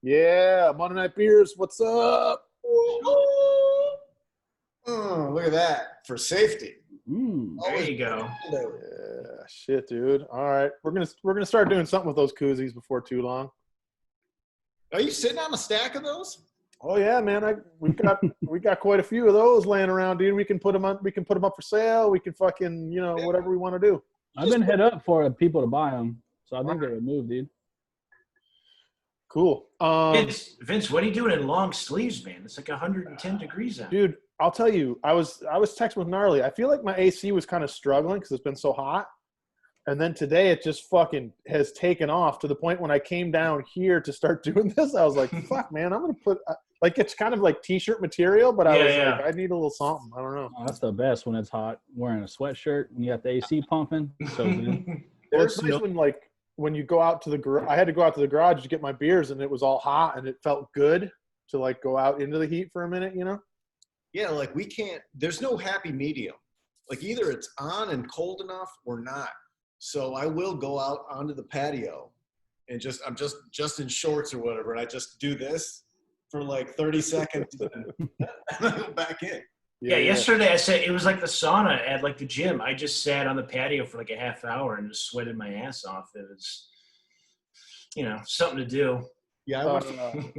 Yeah, Monday Night Beers. What's up? Oh, look at that. For safety. There you go. Yeah, shit, dude. All right, we're gonna start doing something with those koozies before too long. Are you sitting on a stack of those? Oh yeah, man. We got quite a few of those laying around, dude. We can put them on. We can put them up for sale. We can fucking whatever we want to do. I've been hit up for people to buy them, so I think they would move, dude. Cool. Vince, what are you doing in long sleeves, man? It's like 110 degrees out. Dude, I'll tell you, I was texting with Gnarly. I feel like my AC was kind of struggling because it's been so hot. And then today it just fucking has taken off to the point when I came down here to start doing this, I was like, fuck, man, I'm going to put like it's kind of like T-shirt material, but I was like, I need a little something. I don't know. Oh, that's the best when it's hot. Wearing a sweatshirt when you got the AC pumping. So good. Well, it's nice when you go out to the garage. I had to go out to the garage to get my beers, and it was all hot, and it felt good to like go out into the heat for a minute, you know? Yeah, like we can't. There's no happy medium. Like either it's on and cold enough or not. So I will go out onto the patio, and I'm just in shorts or whatever, and I just do this for like 30 seconds, and I go back in. Yeah, yesterday I said it was like the sauna at like the gym. I just sat on the patio for like a half hour and just sweated my ass off. It was, something to do. Yeah, I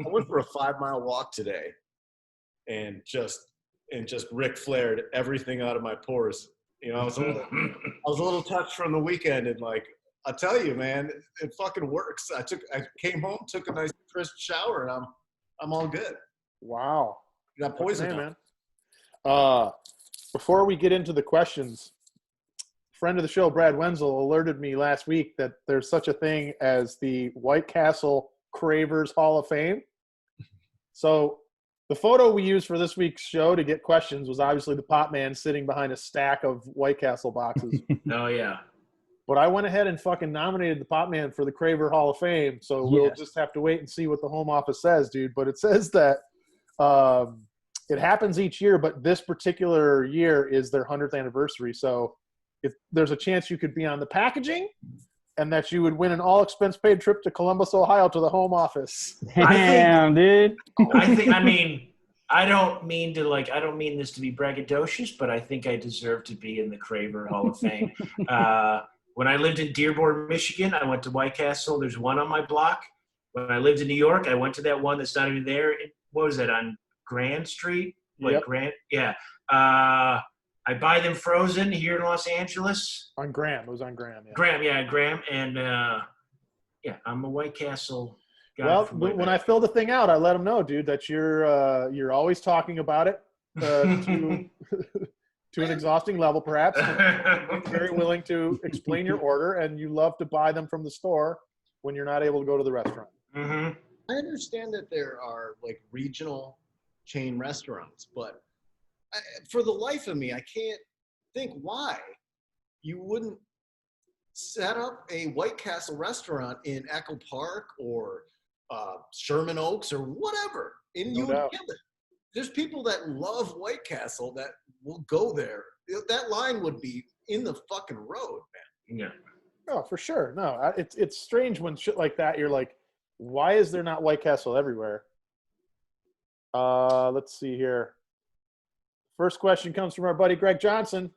went for a 5-mile walk today, and just Ric Flaired everything out of my pores. I was a little touched from the weekend, and like I tell you, man, it fucking works. I came home, took a nice crisp shower, and I'm all good. Wow, You got poison, man. Before we get into the questions, friend of the show, Brad Wenzel, alerted me last week that there's such a thing as the White Castle Cravers Hall of Fame. So the photo we used for this week's show to get questions was obviously the Pop Man sitting behind a stack of White Castle boxes. Oh, yeah. But I went ahead and fucking nominated the Pop Man for the Craver Hall of Fame, so we'll just have to wait and see what the home office says, dude. But it says that it happens each year, but this particular year is their 100th anniversary. So if there's a chance you could be on the packaging and that you would win an all-expense-paid trip to Columbus, Ohio to the home office. Damn, dude. I don't mean this to be braggadocious, but I think I deserve to be in the Craver Hall of Fame. When I lived in Dearborn, Michigan, I went to White Castle. There's one on my block. When I lived in New York, I went to that one that's not even there. What was it, on Grand Street? Yeah. I buy them frozen here in Los Angeles. On Graham. It was on Graham. Yeah. Graham. And, I'm a White Castle guy. Well, when I fill the thing out, I let them know, dude, that you're always talking about it to an exhausting level, perhaps. Very willing to explain your order, and you love to buy them from the store when you're not able to go to the restaurant. Mm-hmm. I understand that there are like regional chain restaurants, but for the life of me, I can't think why you wouldn't set up a White Castle restaurant in Echo Park or Sherman Oaks or whatever, and you would kill it. There's people that love White Castle that will go there. That line would be in the fucking road, man. Yeah. Oh, for sure. No, it's strange when shit like that, you're like, why is there not White Castle everywhere? Let's see here. First question comes from our buddy Greg Johnson.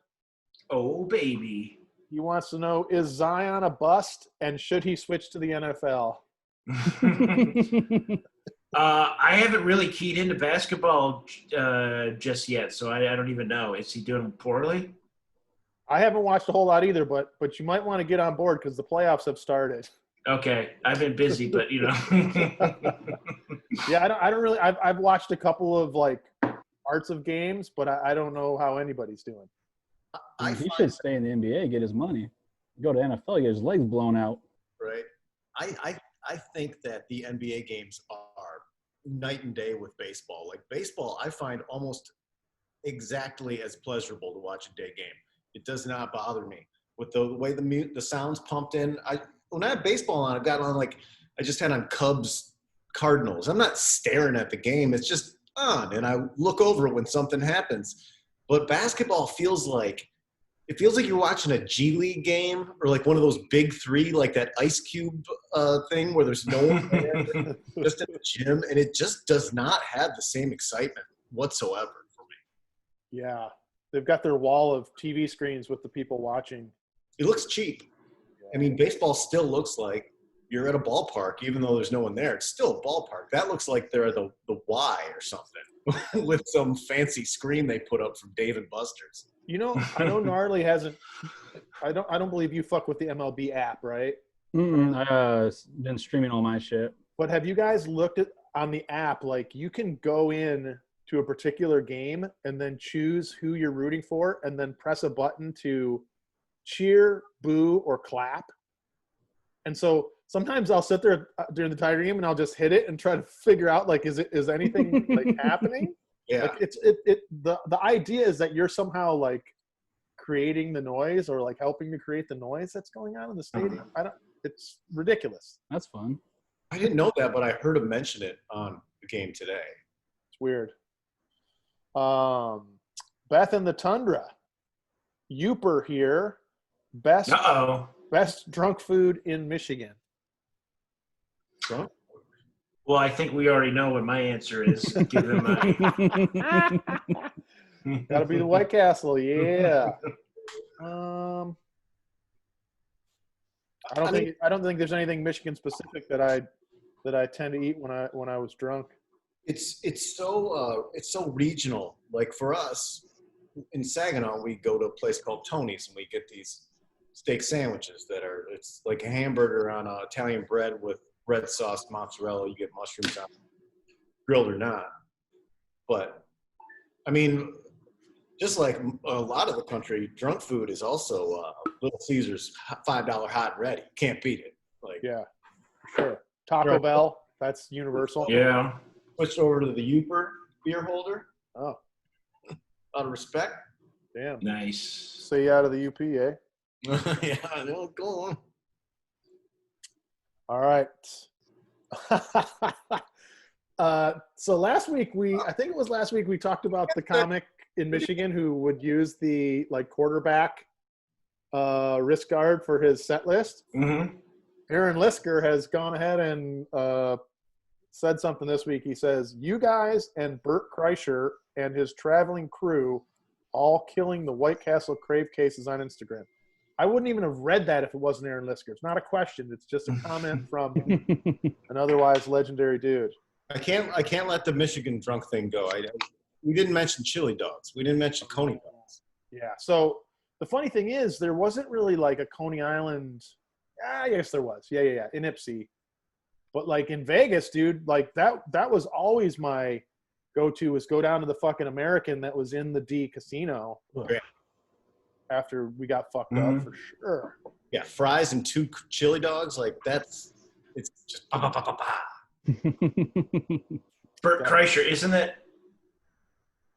Oh, baby. He wants to know, is Zion a bust, and should he switch to the NFL? I haven't really keyed into basketball just yet, so I don't even know. Is he doing poorly? I haven't watched a whole lot either, but you might want to get on board because the playoffs have started. Okay, I've been busy, but Yeah, I don't really. I've watched a couple of like parts of games, but I don't know how anybody's doing. He should stay in the NBA, get his money. Go to NFL, get his legs blown out. Right. I think that the NBA games are night and day with baseball. Like baseball, I find almost exactly as pleasurable to watch a day game. It does not bother me with the way the sounds pumped in. When I have baseball on, I've got on I just had on Cubs Cardinals. I'm not staring at the game. It's just on, and I look over when something happens. But basketball feels like it feels like you're watching a G League game or like one of those big three, like that Ice Cube thing where there's no one there, just in the gym, and it just does not have the same excitement whatsoever for me. Yeah. They've got their wall of TV screens with the people watching. It looks cheap. I mean, baseball still looks like you're at a ballpark, even though there's no one there. It's still a ballpark. That looks like they're at the Y or something with some fancy screen they put up from Dave and Buster's. You know, I know Gnarly hasn't. I don't believe you fuck with the MLB app, right? I've been streaming all my shit. But have you guys looked at on the app? Like, you can go in to a particular game and then choose who you're rooting for, and then press a button to cheer, boo, or clap. And so sometimes I'll sit there during the Tiger game and I'll just hit it and try to figure out, like, is anything like happening? Yeah. Like the idea is that you're somehow like creating the noise or like helping to create the noise that's going on in the stadium. It's ridiculous. That's fun. I didn't know that, but I heard him mention it on the game today. It's weird. Beth and the Tundra. Youper here. Best drunk food in Michigan. Drunk? Well, I think we already know what my answer is. Give them a... Gotta be the White Castle, yeah. I don't think there's anything Michigan specific that I tend to eat when I was drunk. It's so regional. Like for us in Saginaw, we go to a place called Tony's and we get these steak sandwiches it's like a hamburger on Italian bread with red sauce, mozzarella. You get mushrooms on it, grilled or not. But I mean, just like a lot of the country, drunk food is also Little Caesar's $5 hot and ready. Can't beat it. Like, yeah, sure. Taco Bell, that's universal. Yeah. Switched over to the Youper beer holder. Oh, Out of respect. damn. Nice. Stay out of the UP, eh? Yeah, I know. Go on. All right. So last week I think it was last week we talked about the comic in Michigan who would use the like quarterback wrist guard for his set list. Mm-hmm. Aaron Lisker has gone ahead and said something this week. He says, "You guys and Bert Kreischer and his traveling crew all killing the White Castle Crave cases on Instagram." I wouldn't even have read that if it wasn't Aaron Lisker. It's not a question. It's just a comment from an otherwise legendary dude. I can't let the Michigan drunk thing go. We didn't mention chili dogs. We didn't mention Coney dogs. Yeah. So the funny thing is, there wasn't really like a Coney Island. I guess there was. Yeah. In Ipsy. But like in Vegas, dude, like that was always my go-to, was go down to the fucking American that was in the D casino. Yeah. After we got fucked up, for sure. Yeah, fries and 2 chili dogs, like it's just pa pa pa pa pa. Bert Kreischer, isn't that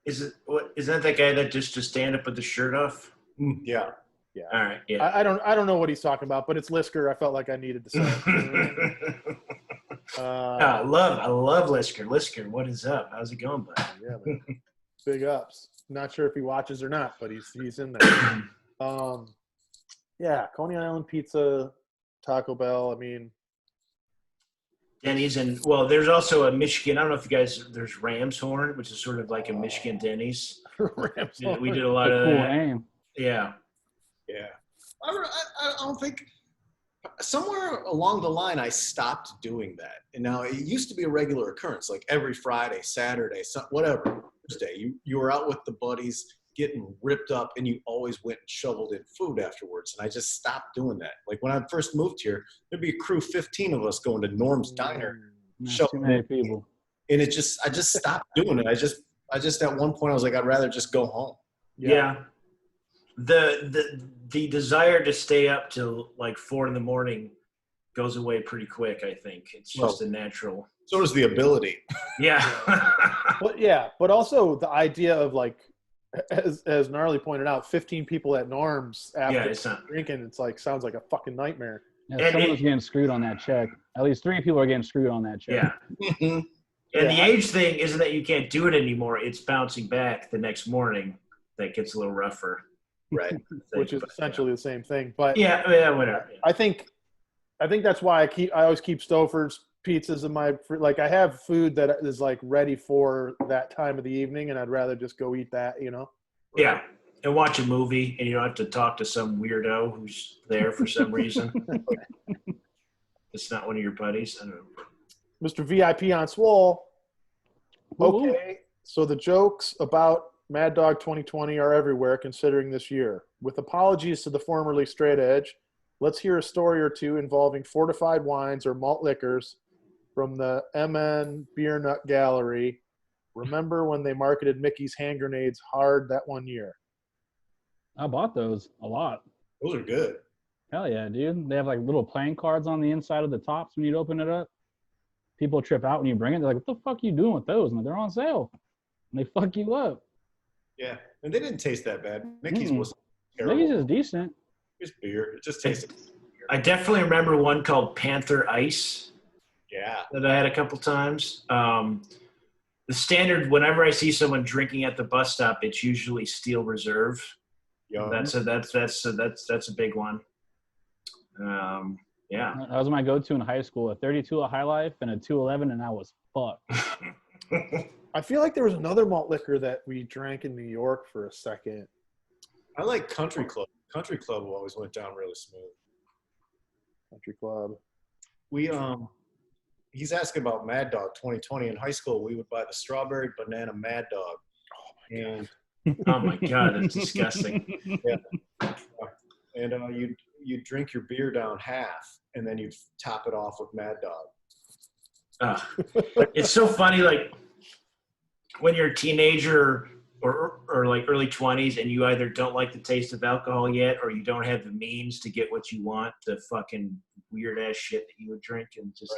that guy that just to stand up with the shirt off? Yeah. Yeah. All right. Yeah. I don't know what he's talking about, but it's Lisker. I felt like I needed to say it. I love Lisker. Lisker, what is up? How's it going, bud? Yeah, man. Big ups. Not sure if he watches or not, but he's in there. Yeah, Coney Island pizza, Taco Bell. I mean, Denny's, and well, there's also a Michigan. I don't know if you guys. There's Ramshorn, which is sort of like a Michigan Denny's. We did a lot of Cool that. name. Yeah. Yeah. I don't think somewhere along the line I stopped doing that. And now it used to be a regular occurrence, like every Friday, Saturday, whatever, Thursday. You were out with the buddies getting ripped up and you always went and shoveled in food afterwards. And I just stopped doing that. Like when I first moved here, there'd be a crew 15 of us going to Norm's Diner. Too many people. And I just stopped doing it. I just at one point I was like, I'd rather just go home. Yeah. The desire to stay up till like 4 a.m. goes away pretty quick. I think it's just a natural. So does the ability. Yeah. But also the idea of like, as Gnarly pointed out, 15 people at Norm's after drinking. It's like sounds like a fucking nightmare. Yeah, someone's getting screwed on that check. At least 3 people are getting screwed on that check. Yeah. And the age thing isn't that you can't do it anymore. It's bouncing back the next morning that gets a little rougher. Right. which is essentially the same thing. But yeah, whatever. I think that's why I always keep Stouffer's pizzas in my like I have food that is like ready for that time of the evening, and I'd rather just go eat that, you know. Yeah, and watch a movie, and you don't have to talk to some weirdo who's there for some reason. It's not one of your buddies. I don't know. Mr. VIP on Swole. Okay, so the jokes about Mad Dog 2020 are everywhere considering this year. With apologies to the formerly straight edge, let's hear a story or two involving fortified wines or malt liquors from the MN Beer Nut Gallery. Remember when they marketed Mickey's hand grenades hard that one year? I bought those a lot. Those are good. Hell yeah, dude. They have like little playing cards on the inside of the tops when you open it up. People trip out when you bring it. They're like, what the fuck are you doing with those? And they're on sale. And they fuck you up. Yeah. And they didn't taste that bad. Mickey's was terrible. Mickey's is decent. It's beer. It just tasted. I definitely remember one called Panther Ice Yeah. that I had a couple times. The standard, whenever I see someone drinking at the bus stop, it's usually Steel Reserve. Young. That's a big one. Yeah. That was my go-to in high school. A 32 a High Life and a 211, and I was fucked. I feel like there was another malt liquor that we drank in New York for a second. I like Country Club. Country Club always went down really smooth. Country Club. He's asking about Mad Dog 2020. In high school, we would buy the strawberry banana Mad Dog. Oh my God, that's disgusting. And you'd drink your beer down half, and then you'd top it off with Mad Dog. It's so funny, like when you're a teenager or like early 20s and you either don't like the taste of alcohol yet or you don't have the means to get what you want, the fucking weird ass shit that you would drink and just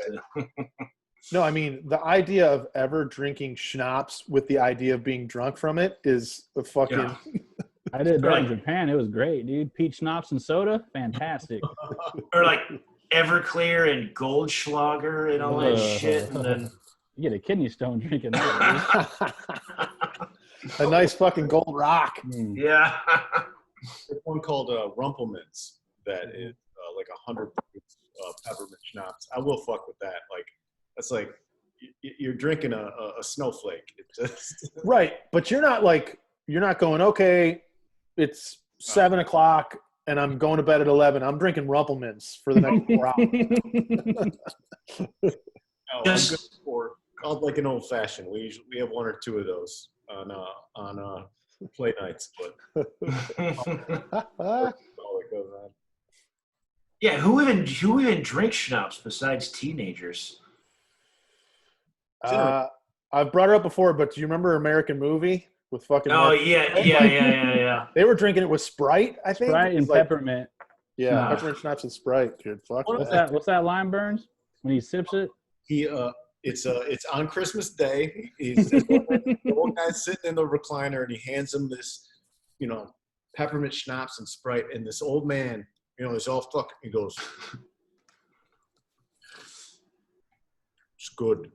No, I mean, the idea of ever drinking schnapps with the idea of being drunk from it is a fucking... Yeah. I did that in Japan. It was great, dude. Peach schnapps and soda, fantastic. Or like Everclear and Goldschlager and all that shit. And then you get a kidney stone drinking that. A nice fucking Gold Rock. Yeah. There's one called Rumpelmans that is like 100 peppermint schnapps. I will fuck with that. Like, that's like you're drinking a snowflake. It just Right, but you're not going, okay, it's 7 o'clock and I'm going to bed at 11. I'm drinking Rumpelmans for the next 4 hours. I'm good for like an old fashioned. We have one or two of those on play nights, but all that goes on. Yeah, who even drinks schnapps besides teenagers? I've brought her up before, but do you remember American Movie with fucking? Oh yeah. They were drinking it with Sprite, I think. Sprite and peppermint. Yeah, peppermint schnapps and Sprite, dude. Fuck. What's that lime burns when he sips it? It's on Christmas Day. The old guy's sitting in the recliner and he hands him this, peppermint schnapps and Sprite, and this old man, is all fucking. He goes, "It's good."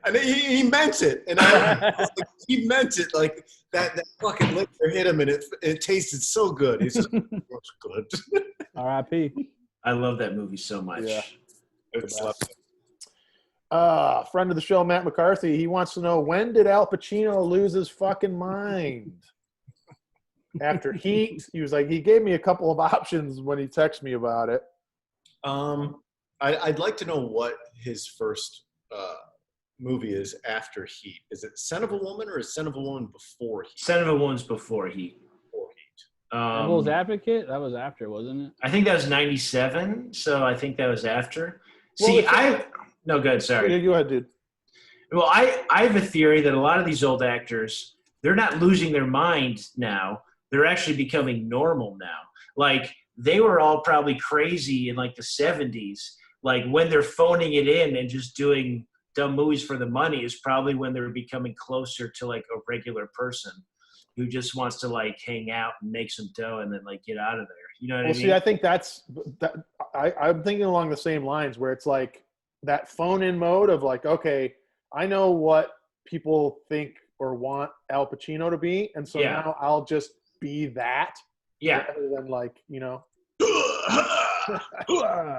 And he meant it, and he meant it like that fucking liquor hit him, and it tasted so good. He's just, "It's good." R.I.P. I love that movie so much. Yeah. It's Friend of the show, Matt McCarthy, he wants to know, when did Al Pacino lose his fucking mind? After Heat, he was like, he gave me a couple of options when he texted me about it. I'd like to know what his first movie is after Heat. Is it Son of a Woman or is Son of a Woman before Heat? Son of a Woman's before Heat. Devil's Advocate? That was after, wasn't it? I think that was 97, so I think that was after. Well, See, no, good, sorry. Yeah, go ahead, dude. Well, I have a theory that a lot of these old actors, they're not losing their mind now. They're actually becoming normal now. Like, they were all probably crazy in, like, the 70s. Like, when they're phoning it in and just doing dumb movies for the money is probably when they're becoming closer to, like, a regular person who just wants to, like, hang out and make some dough and then, like, get out of there. You know what I mean? See, I think I'm thinking along the same lines where it's like that phone-in mode of like, okay, I know what people think or want Al Pacino to be, and so Yeah. now I'll just be that Yeah. rather than like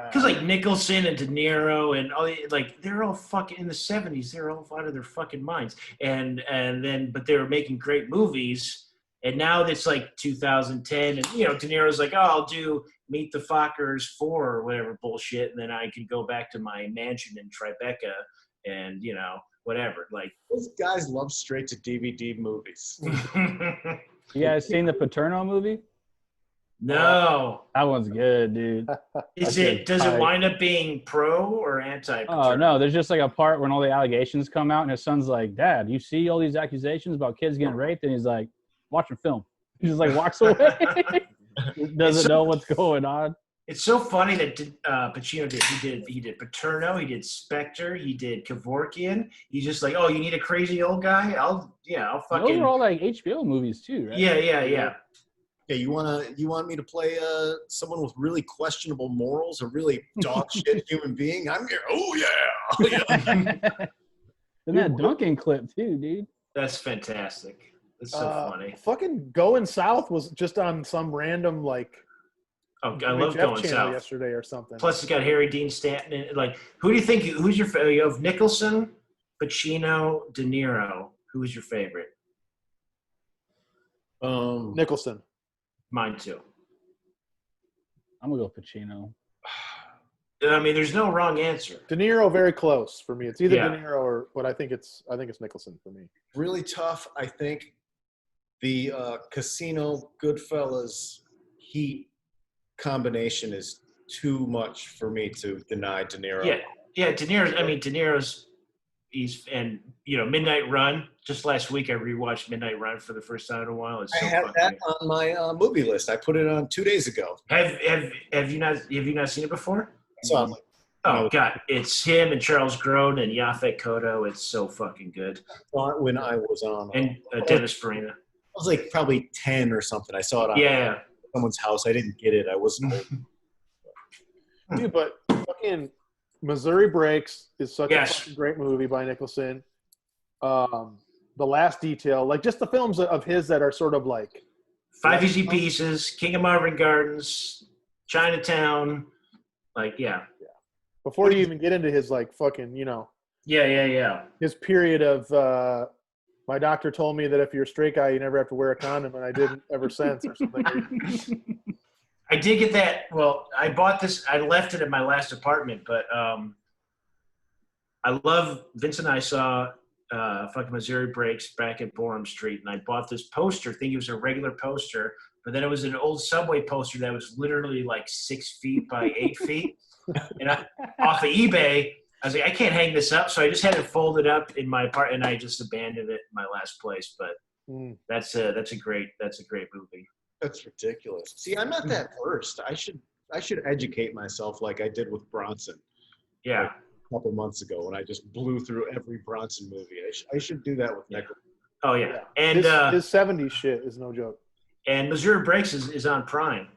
Because like Nicholson and De Niro and all like they're all fucking in the 70s. They're all out of their fucking minds. And then but they were making great movies. And now it's like 2010, and De Niro's like, oh, I'll do Meet the Fockers 4 or whatever bullshit, and then I can go back to my mansion in Tribeca and whatever. Like Those guys love straight to DVD movies. You guys seen the Paterno movie? No. That one's good, dude. Does That's it tight. wind up being pro or anti? Oh no, there's just like a part when all the allegations come out, and his son's like, "Dad, you see all these accusations about kids getting raped?" And he's like, "Watching film." He just like walks away. Doesn't know what's going on. It's so funny that Pacino did. He did Paterno. He did Spectre. He did Kevorkian. He's just like, oh, you need a crazy old guy? I'll fucking. Those are all like HBO movies too, right? Yeah. Yeah, you want me to play someone with really questionable morals, a really dog shit human being? I'm here. Oh yeah. And that Duncan clip too, dude. That's fantastic. That's so funny. Fucking Going South was just on some random like. Oh, I love VHF Going channel South. yesterday or something. Plus, it's got Harry Dean Stanton. In it. Like, who do you think? Who's your favorite? You have Nicholson, Pacino, De Niro. Who is your favorite? Nicholson. Mine too. I'm gonna go Pacino. I mean, there's no wrong answer. De Niro very close for me. It's either Yeah. De Niro or, but I think it's Nicholson for me. Really tough. I think the Casino Goodfellas Heat combination is too much for me to deny De Niro. Yeah. De Niro's. I mean, De Niro's. Midnight Run. Just last week, I rewatched Midnight Run for the first time in a while. It's so I have fucking that on my movie list. I put it on 2 days ago. Have you not seen it before? So I'm like, Oh God, it's him and Charles Grodin and Yaphet Kotto. It's so fucking good. thought when I was on, And Dennis Farina. I was like probably 10 or something. I saw it on Yeah. someone's house. I didn't get it. I wasn't old. Dude, but fucking Missouri Breaks is such Yes. a fucking great movie by Nicholson. The Last Detail, like just the films of his that are sort of like Five Easy Pieces, King of Marvin Gardens, Chinatown. Like, yeah. before you even get into his like fucking, Yeah. his period of my doctor told me that if you're a straight guy, you never have to wear a condom, and I didn't ever since or something. I did get that. Well, I bought this. I left it in my last apartment, but I love Vince and I saw fucking Missouri Breaks back at Borum Street, and I bought this poster. Thinking it was a regular poster, but then it was an old Subway poster that was literally like 6 feet by 8 feet, and off of eBay. I was like, I can't hang this up, so I just had it folded up in my apartment, and I just abandoned it in my last place. But that's a great movie. That's ridiculous. See, I'm not that versed. I should educate myself like I did with Bronson Yeah. a couple months ago when I just blew through every Bronson movie. I should do that with Nicholson. Oh yeah. And his 70s shit is no joke. and Missouri Breaks is on Prime.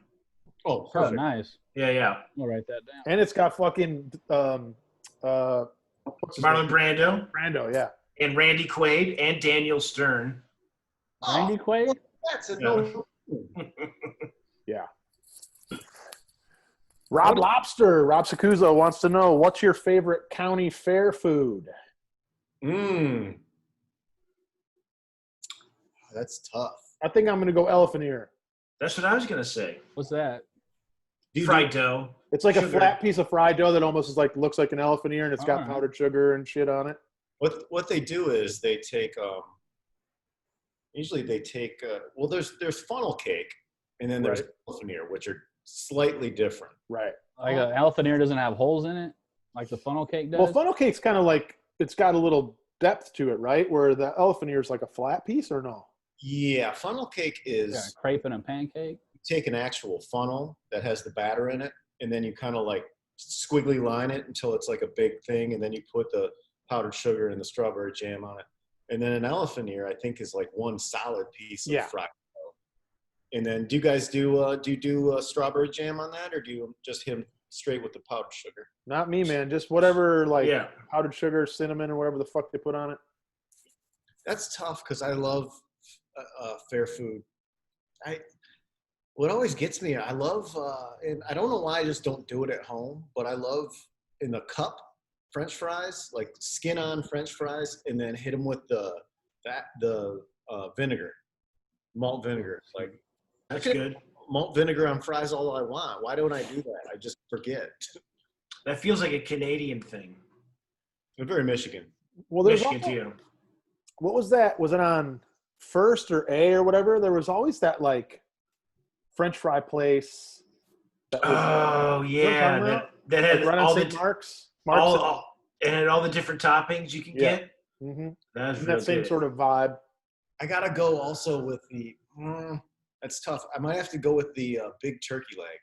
Oh, Oh, perfect. nice. Yeah. I'll write that down. And it's got fucking what's his Marlon name? Brando Brando, yeah. and Randy Quaid and Daniel Stern. Randy Quaid? That's a Yeah. no. Yeah. Rob Sacuzo wants to know, what's your favorite county fair food? That's tough. I think I'm going to go elephant ear. That's what I was gonna say. What's that? Fried dough. It's like a Sugar. flat piece of fried dough that almost is like looks like an elephant ear, and it's got Alright. powdered sugar and shit on it. What they do is they take usually they take well there's funnel cake and then there's Right. elephant ear, which are slightly different. Right. Like an elephant ear doesn't have holes in it, like the funnel cake does. Well, funnel cake's kind of like it's got a little depth to it, right? Where the elephant ear is like a flat piece, or no? Yeah, funnel cake is Yeah, crepe and a pancake. take an actual funnel that has the batter in it, and then you kind of like squiggly line it until it's like a big thing, and then you put the powdered sugar and the strawberry jam on it. And then an elephant ear, I think, is like one solid piece of Yeah. fried dough. And then do you guys do strawberry jam on that, or do you just him straight with the powdered sugar? Not me, man. Just whatever, like Yeah. powdered sugar, cinnamon, or whatever the fuck they put on it. That's tough because I love fair food. What always gets me, I love, and I don't know why I just don't do it at home, but I love in the cup French fries, like skin on French fries, and then hit them with the vinegar, malt vinegar. Like I That's could good. malt vinegar on fries all I want. Why don't I do that? I just forget. That feels like a Canadian thing. I'm very Michigan. Well, there's Michigan also, too. what was that? Was it on First or A or whatever? There was always that like French fry place. That was, Oh you know what I'm talking yeah, about? that Like had right on all St. the Mark's. it had all the different toppings you can Yeah. get. Mm-hmm. That's And real that same good. sort of vibe. I gotta go also with the. That's tough. I might have to go with the big turkey leg.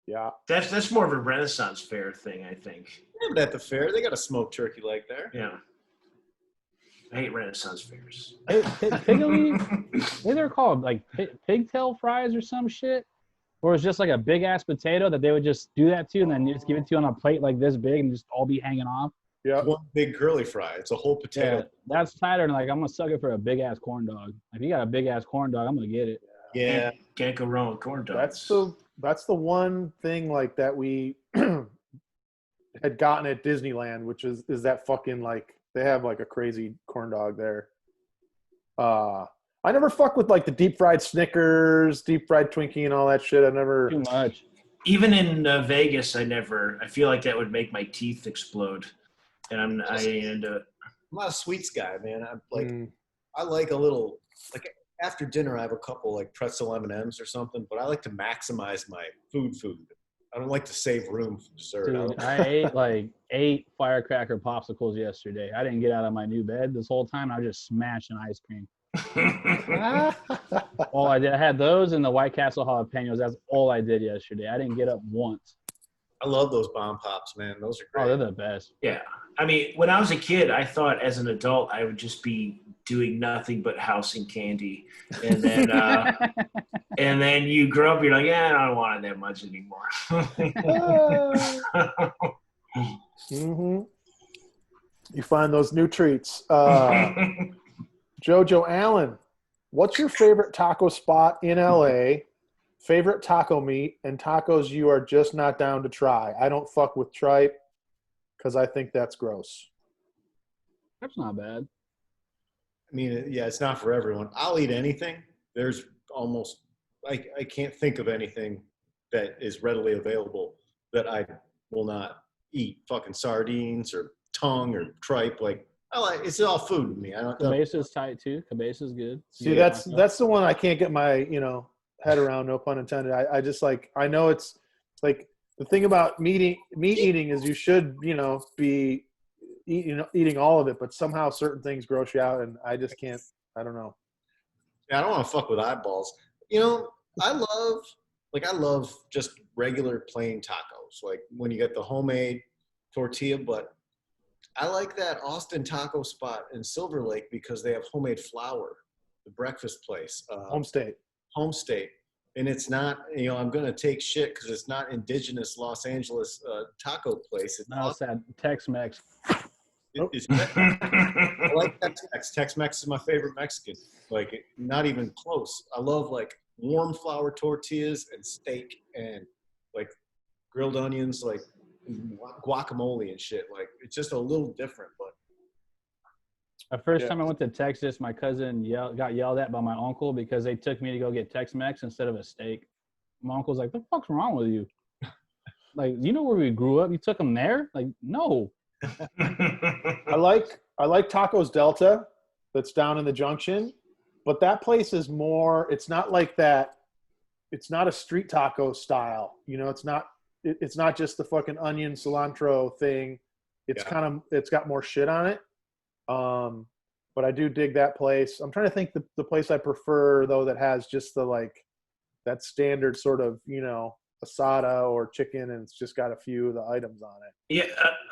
Yeah. That's more of a Renaissance fair thing, I think. Yeah, but at the fair, they got a smoked turkey leg there. Yeah. I hate Renaissance fairs. Hey, Piggly, what they're called, like pigtail fries or some shit, or it's just like a big ass potato that they would just do that to, and then just give it to you on a plate like this big, and just all be hanging off. Yeah. One big curly fry. It's a whole potato. Yeah, that's tighter than like I'm gonna suck it for a big ass corn dog. If you got a big ass corn dog, I'm gonna get it. Yeah. Can't go wrong with corn dogs. That's the one thing like that we had gotten at Disneyland, which is that fucking like they have like a crazy corn dog there. I never fuck with like the deep fried Snickers, deep fried Twinkie, and all that shit. I never. Too much. Even in Vegas, I feel like that would make my teeth explode. And I ain't into it. I'm not a sweets guy, man. I'm like, Mm. I like a little, like after dinner, I have a couple like pretzel M&Ms or something, but I like to maximize my food. I don't like to save room for dessert. Dude, I ate like 8 firecracker popsicles yesterday. I didn't get out of my new bed this whole time. I was just smashing ice cream. All I did, I had those and the White Castle jalapenos. That's all I did yesterday. I didn't get up once. I love those bomb pops, man. Those are Oh, great. they're the best. Yeah. I mean, when I was a kid, I thought as an adult I would just be doing nothing but housing candy. And then and then you grow up, you're like, yeah, I don't want it that much anymore. Mm-hmm. You find those new treats. Jojo Allen, what's your favorite taco spot in LA? Favorite taco meat and tacos you are just not down to try? I don't fuck with tripe because I think that's gross. That's not bad. I mean, yeah, it's not for everyone. I'll eat anything. There's almost, I can't think of anything that is readily available that I will not eat. Fucking sardines or tongue or tripe. Like, it's all food to me. I don't. Cabeza's tight too. Cabeza's good. See, that's the one I can't get my head around. No pun intended. I just like I know it's like the thing about meat eating is you should be eating all of it, but somehow certain things gross you out, and I just can't. I don't know. Yeah, I don't want to fuck with eyeballs. I love just regular plain tacos. Like when you get the homemade tortilla, but I like that Austin taco spot in Silver Lake because they have homemade flour, the breakfast place. Home state. And it's not, I'm going to take shit because it's not indigenous Los Angeles taco place. It's No, it's that Tex-Mex. I like Tex-Mex. Tex-Mex is my favorite Mexican. Like, not even close. I love, like, warm flour tortillas and steak and, like, grilled onions, like, guacamole and shit. Like, it's just a little different, but. The first time I went to Texas, my cousin got yelled at by my uncle because they took me to go get Tex-Mex instead of a steak. My uncle's like, "The fuck's wrong with you? Like, you know where we grew up? You took them there? Like, no." I like Tacos Delta that's down in the Junction, but that place is more. It's not like that. It's not a street taco style. It's not just the fucking onion cilantro thing. It's it's got more shit on it. But I do dig that place. I'm trying to think the place I prefer though that has just the like that standard sort of asada or chicken and it's just got a few of the items on it. Yeah,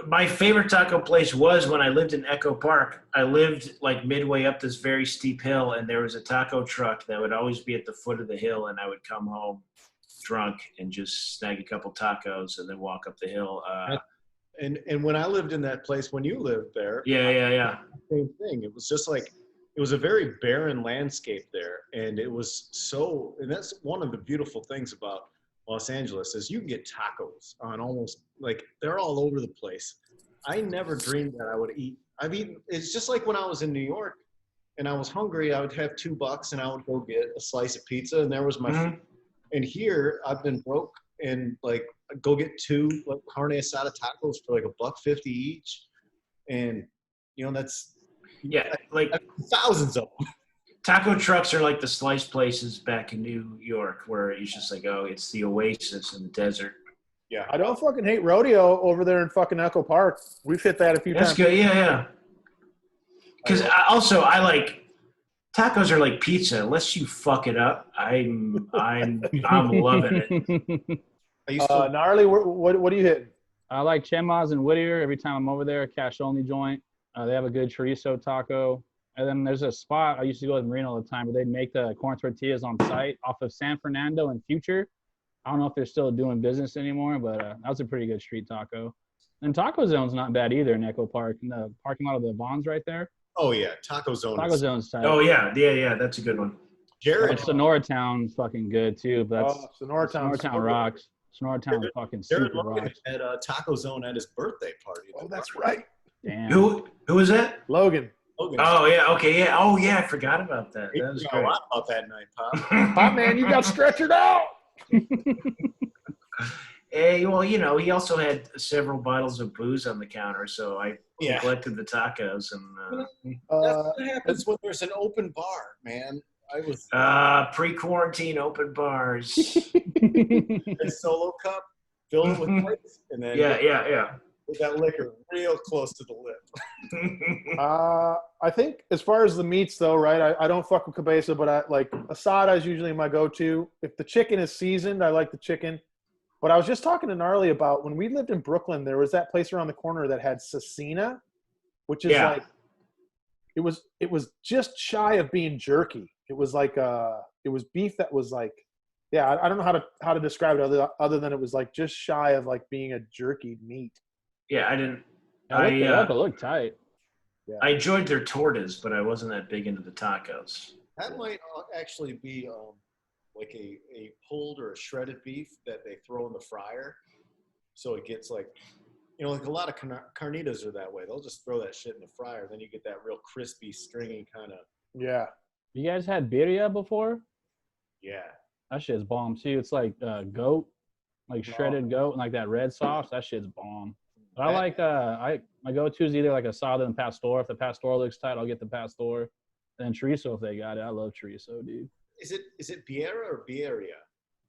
my favorite taco place was when I lived in Echo Park. I lived like midway up this very steep hill, and there was a taco truck that would always be at the foot of the hill, and I would come home drunk and just snag a couple tacos and then walk up the hill. And when I lived in that place, when you lived there, Yeah. same thing. It was just like it was a very barren landscape there, and it was so. And that's one of the beautiful things about Los Angeles is you can get tacos on almost like they're all over the place. I never dreamed that I would eat. I've eaten. It's just like when I was in New York and I was hungry. I would have $2 and I would go get a slice of pizza, and there was my. Mhm. And here I've been broke and like go get 2 like carne asada tacos for like $1.50 each, and that's Yeah, like thousands of them. taco trucks are like the slice places back in New York, where it's just like, oh, it's the oasis in the desert. Yeah, I don't fucking hate rodeo over there in fucking Echo Park. We've hit that a few That's times. good. Yeah. Because I like tacos are like pizza. Unless you fuck it up, I'm loving it. I used to. Gnarly, what are you hitting? I like Chemas and Whittier. Every time I'm over there, cash only joint. They have a good chorizo taco. And then there's a spot I used to go with Marino all the time, where they'd make the corn tortillas on site off of San Fernando and Future. I don't know if they're still doing business anymore, but that was a pretty good street taco. And Taco Zone's not bad either in Echo Park. In the parking lot of the Vons right there. Oh yeah, Taco Zone. Taco Zone's tight. Oh yeah, that's a good one. Jared. And Sonora Town's fucking good too. But that's Sonora Town rocks. Sonora Town fucking Jared super Logan rocks. had a Taco Zone at his birthday party. Oh, that's right. Damn. Who was that? Logan. Logan. Oh yeah, okay, yeah. Oh yeah, I forgot about that. He That was forgot a great. lot about that night, Pop. Pop man, you got stretchered out. Hey, well, he also had several bottles of booze on the counter, so I Yeah. collected the tacos and That's what happens when there's an open bar, man. I was pre-quarantine open bars. a solo cup, fill it with ice, and then yeah. with that liquor real close to the lip. I think as far as the meats though, right? I don't fuck with cabeza, but I like asada is usually my go-to. If the chicken is seasoned, I like the chicken. But I was just talking to Gnarly about when we lived in Brooklyn, there was that place around the corner that had cecina, which is like it was just shy of being jerky. It was like it was beef that was like, yeah, I don't know how to describe it other than it was like just shy of like being a jerky meat. Yeah, I didn't. It looked tight. Yeah. I enjoyed their tortas, but I wasn't that big into the tacos. That might actually be like a pulled or a shredded beef that they throw in the fryer, so it gets like, like a lot of carnitas are that way. They'll just throw that shit in the fryer, then you get that real crispy, stringy kind of. Yeah. You guys had birria before? Yeah. That shit's bomb too. It's like goat, like shredded goat, and like that red sauce. That shit's bomb. But I like my go-to is either like asada and pastor. If the pastor looks tight, I'll get the pastor. And then chorizo if they got it. I love chorizo, dude. Is it Biera or Bieria?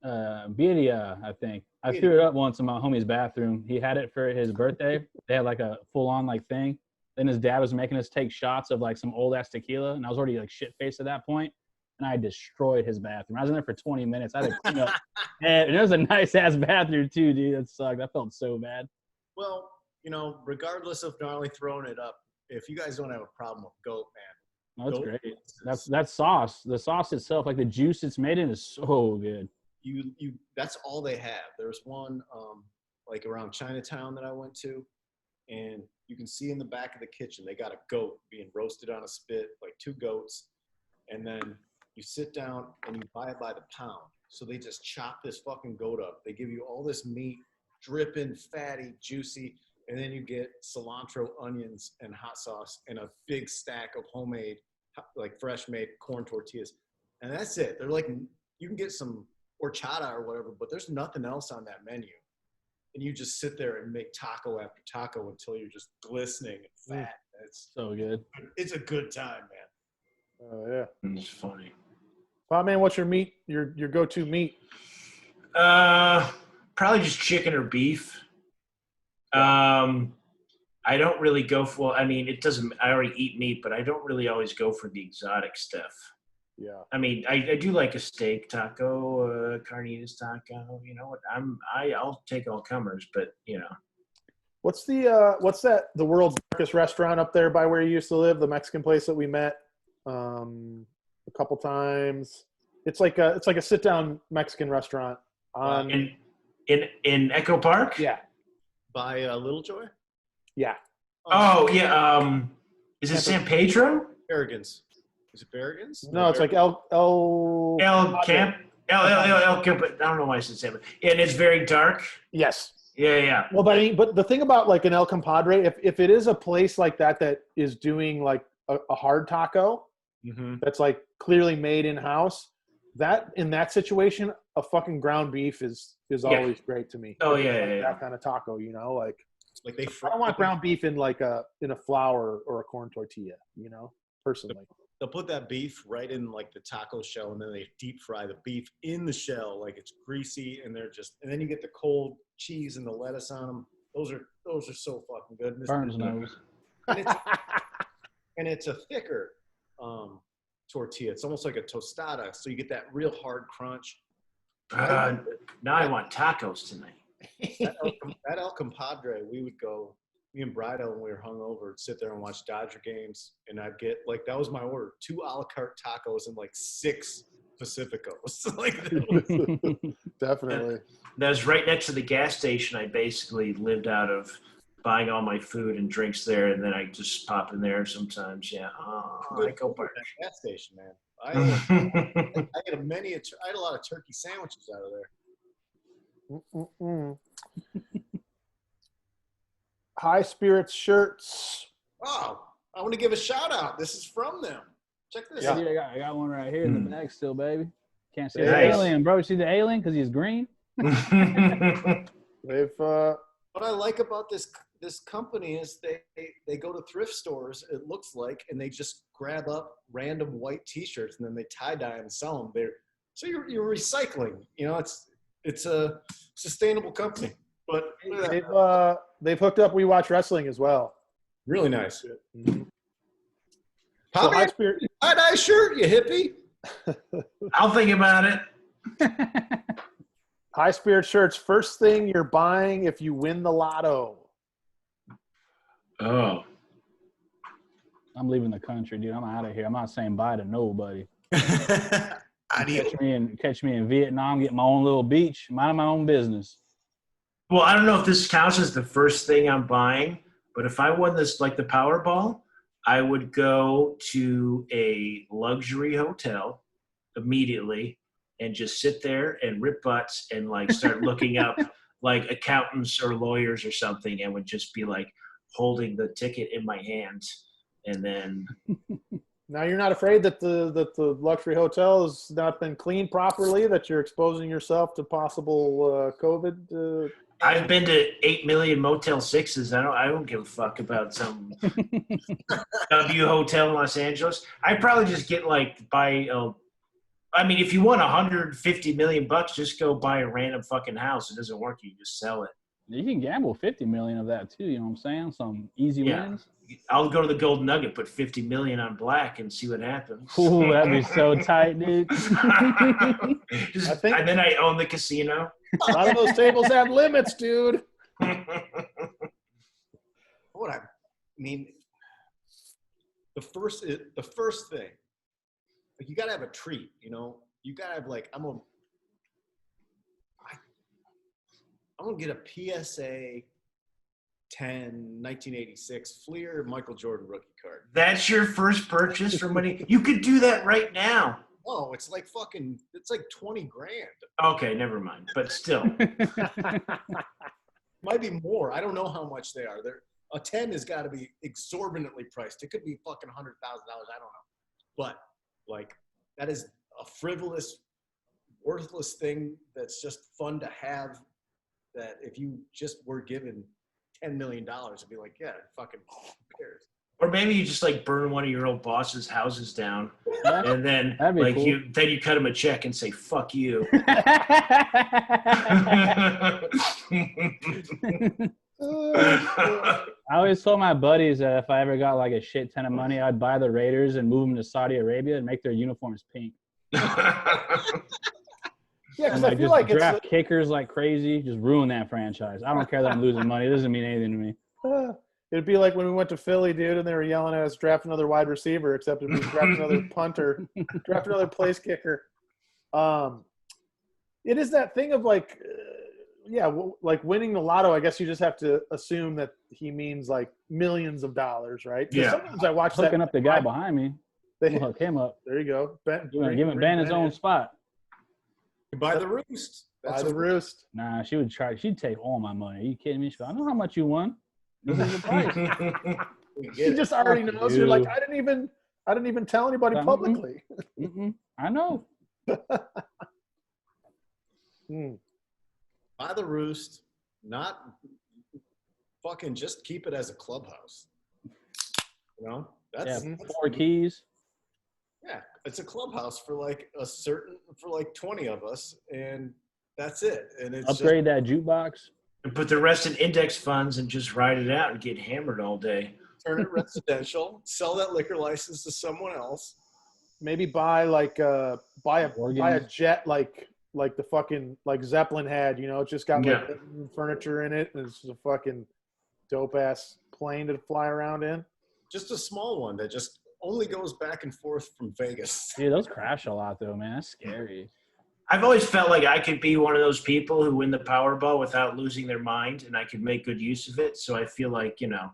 Birria, I think. I threw it up once in my homie's bathroom. He had it for his birthday. They had like a full-on like thing. Then his dad was making us take shots of like some old-ass tequila, and I was already like shit-faced at that point. And I destroyed his bathroom. I was in there for 20 minutes. I had to clean up. And it was a nice-ass bathroom too, dude. That sucked. I felt so bad. Well, regardless of Gnarly throwing it up, if you guys don't have a problem with goat, man. No, that's goat great. That's sauce. The sauce itself, like the juice it's made in, is so good. You that's all they have. There's one like around Chinatown that I went to, and you can see in the back of the kitchen they got a goat being roasted on a spit, like 2 goats, and then you sit down and you buy it by the pound. So they just chop this fucking goat up. They give you all this meat, dripping, fatty, juicy, and then you get cilantro, onions, and hot sauce, and a big stack of homemade, like fresh-made corn tortillas, and that's it. They're like, you can get some horchata or whatever, but there's nothing else on that menu. And you just sit there and make taco after taco until you're just glistening and fat. It's so good. It's a good time, man. Oh yeah. It's funny. Pop man, what's your meat? Your go-to meat? Probably just chicken or beef. I don't really go for. Well, I mean, it doesn't. I already eat meat, but I don't really always go for the exotic stuff. Yeah. I mean, I do like a steak taco, carnitas taco. I'll take all comers, but What's the world's darkest restaurant up there by where you used to live? The Mexican place that we met a couple times. It's like a sit down Mexican restaurant on in Echo Park. Yeah. by Little Joy. Yeah. Oh yeah. Is it San Pedro? Barragans. Is it Barragans? No, it's like El El Camp. El Camp. I don't know why I said San. And it's very dark. Yes. Yeah. Well, but the thing about like an El Compadre, if it is a place like that is doing like a hard taco that's like clearly made in house, that in that situation, a fucking ground beef is always great to me. Oh yeah, like yeah. That kind of taco, you know, like they. I don't want ground beef in like in a flour or a corn tortilla, you know, personally. They'll put that beef right in like the taco shell, and then they deep fry the beef in the shell, like it's greasy, and then you get the cold cheese and the lettuce on them. Those are so fucking good. Burns nose. And it's a thicker tortilla. It's almost like a tostada, so you get that real hard crunch. Now I want tacos tonight. That El Compadre, we would go. Me and Brido, when we were hungover, would sit there and watch Dodger games, and I'd get like that was my order: 2 a la carte tacos and like 6 Pacificos. Like Definitely. That was right next to the gas station. I basically lived out of buying all my food and drinks there, and then I just pop in there sometimes. Yeah, I go back. That gas station, man. I had a lot of turkey sandwiches out of there. High Spirits shirts. Oh, I want to give a shout out. This is from them. Check this Yeah, out. I got one right here in the bag still, baby. Can't see Nice. the alien, bro. You see the alien because he's green? They've What I like about this company is they go to thrift stores, it looks like, and they just grab up random white T-shirts and then they tie dye and sell them. So you're recycling. You know, it's a sustainable company. But they've hooked up We Watch Wrestling as well. really nice. Mm-hmm. Pop High me Spirit. a tie-dye shirt, you hippie. I'll think about it. High Spirit shirts. First thing you're buying if you win the lotto. Oh. I'm leaving the country, dude. I'm out of here. I'm not saying bye to nobody. Adios. Catch me in Vietnam, get my own little beach, mind my own business. Well, I don't know if this counts as the first thing I'm buying, but if I won this, like the Powerball, I would go to a luxury hotel immediately and just sit there and rip butts and like start looking up like accountants or lawyers or something, and would just be like holding the ticket in my hands. And then Now you're not afraid that the luxury hotel has not been cleaned properly, that you're exposing yourself to possible COVID? I've been to 8 million Motel 6s. I don't give a fuck about some W hotel in Los Angeles. I'd probably just get I mean, if you want 150 million bucks, just go buy a random fucking house. It doesn't work. You just sell it. You can gamble 50 million of that too. You know what I'm saying? Some easy wins. I'll go to the Golden Nugget, put 50 million on black, and see what happens. Ooh, that'd be so tight, dude. And then I own the casino. A lot of those tables have limits, dude. What I mean, the first thing, like you gotta have a treat, you know. You gotta have like I'm gonna get a PSA 10 1986 Fleer Michael Jordan rookie card. That's your first purchase for money. You could do that right now. Oh, it's like 20 grand. Okay, never mind. But still. Might be more. I don't know how much they are. A 10 has got to be exorbitantly priced. It could be fucking $100,000. I don't know. But like that is a frivolous, worthless thing that's just fun to have. That if you just were given $10 million, it'd be like, yeah, fucking who cares? Or maybe you just like burn one of your old boss's houses down, and then That'd be like cool. you cut him a check and say "fuck you." I always told my buddies that if I ever got like a shit ton of money, I'd buy the Raiders and move them to Saudi Arabia and make their uniforms pink. Yeah, And because I like feel just like draft kickers like crazy, just ruin that franchise. I don't care that I'm losing money. It doesn't mean anything to me. it'd be like when we went to Philly, dude, and they were yelling at us, draft another wide receiver, except it was draft another punter, draft another place kicker. It is that thing of like yeah, like winning the lotto, I guess you just have to assume that he means like millions of dollars, right? 'Cause Yeah. sometimes I watch Hooking that. up the guy behind me. They, We'll hook him up. there you go. Give Ben his own spot. Buy the roost. Buy the roost. Nah, she would try. She'd take all my money. Are you kidding me? She'd go, I know how much you won. This is the price. He just already Fuck knows. You're like, you. I didn't even tell anybody Mhm. publicly. I know. Buy the roost. Not fucking just keep it as a clubhouse. You know, that's 4 keys. yeah. It's a clubhouse for like 20 of us, and that's it. And it's Upgrade that jukebox. And put the rest in index funds and just ride it out and get hammered all day. turn it residential, sell that liquor license to someone else. Maybe buy like buy a jet like the fucking like Zeppelin had, you know, it's just got like furniture in it, and it's just a fucking dope ass plane to fly around in. Just a small one that just only goes back and forth from Vegas. Dude, those crash a lot though, man. That's scary. I've always felt like I could be one of those people who win the Powerball without losing their mind, and I could make good use of it. So I feel like, you know,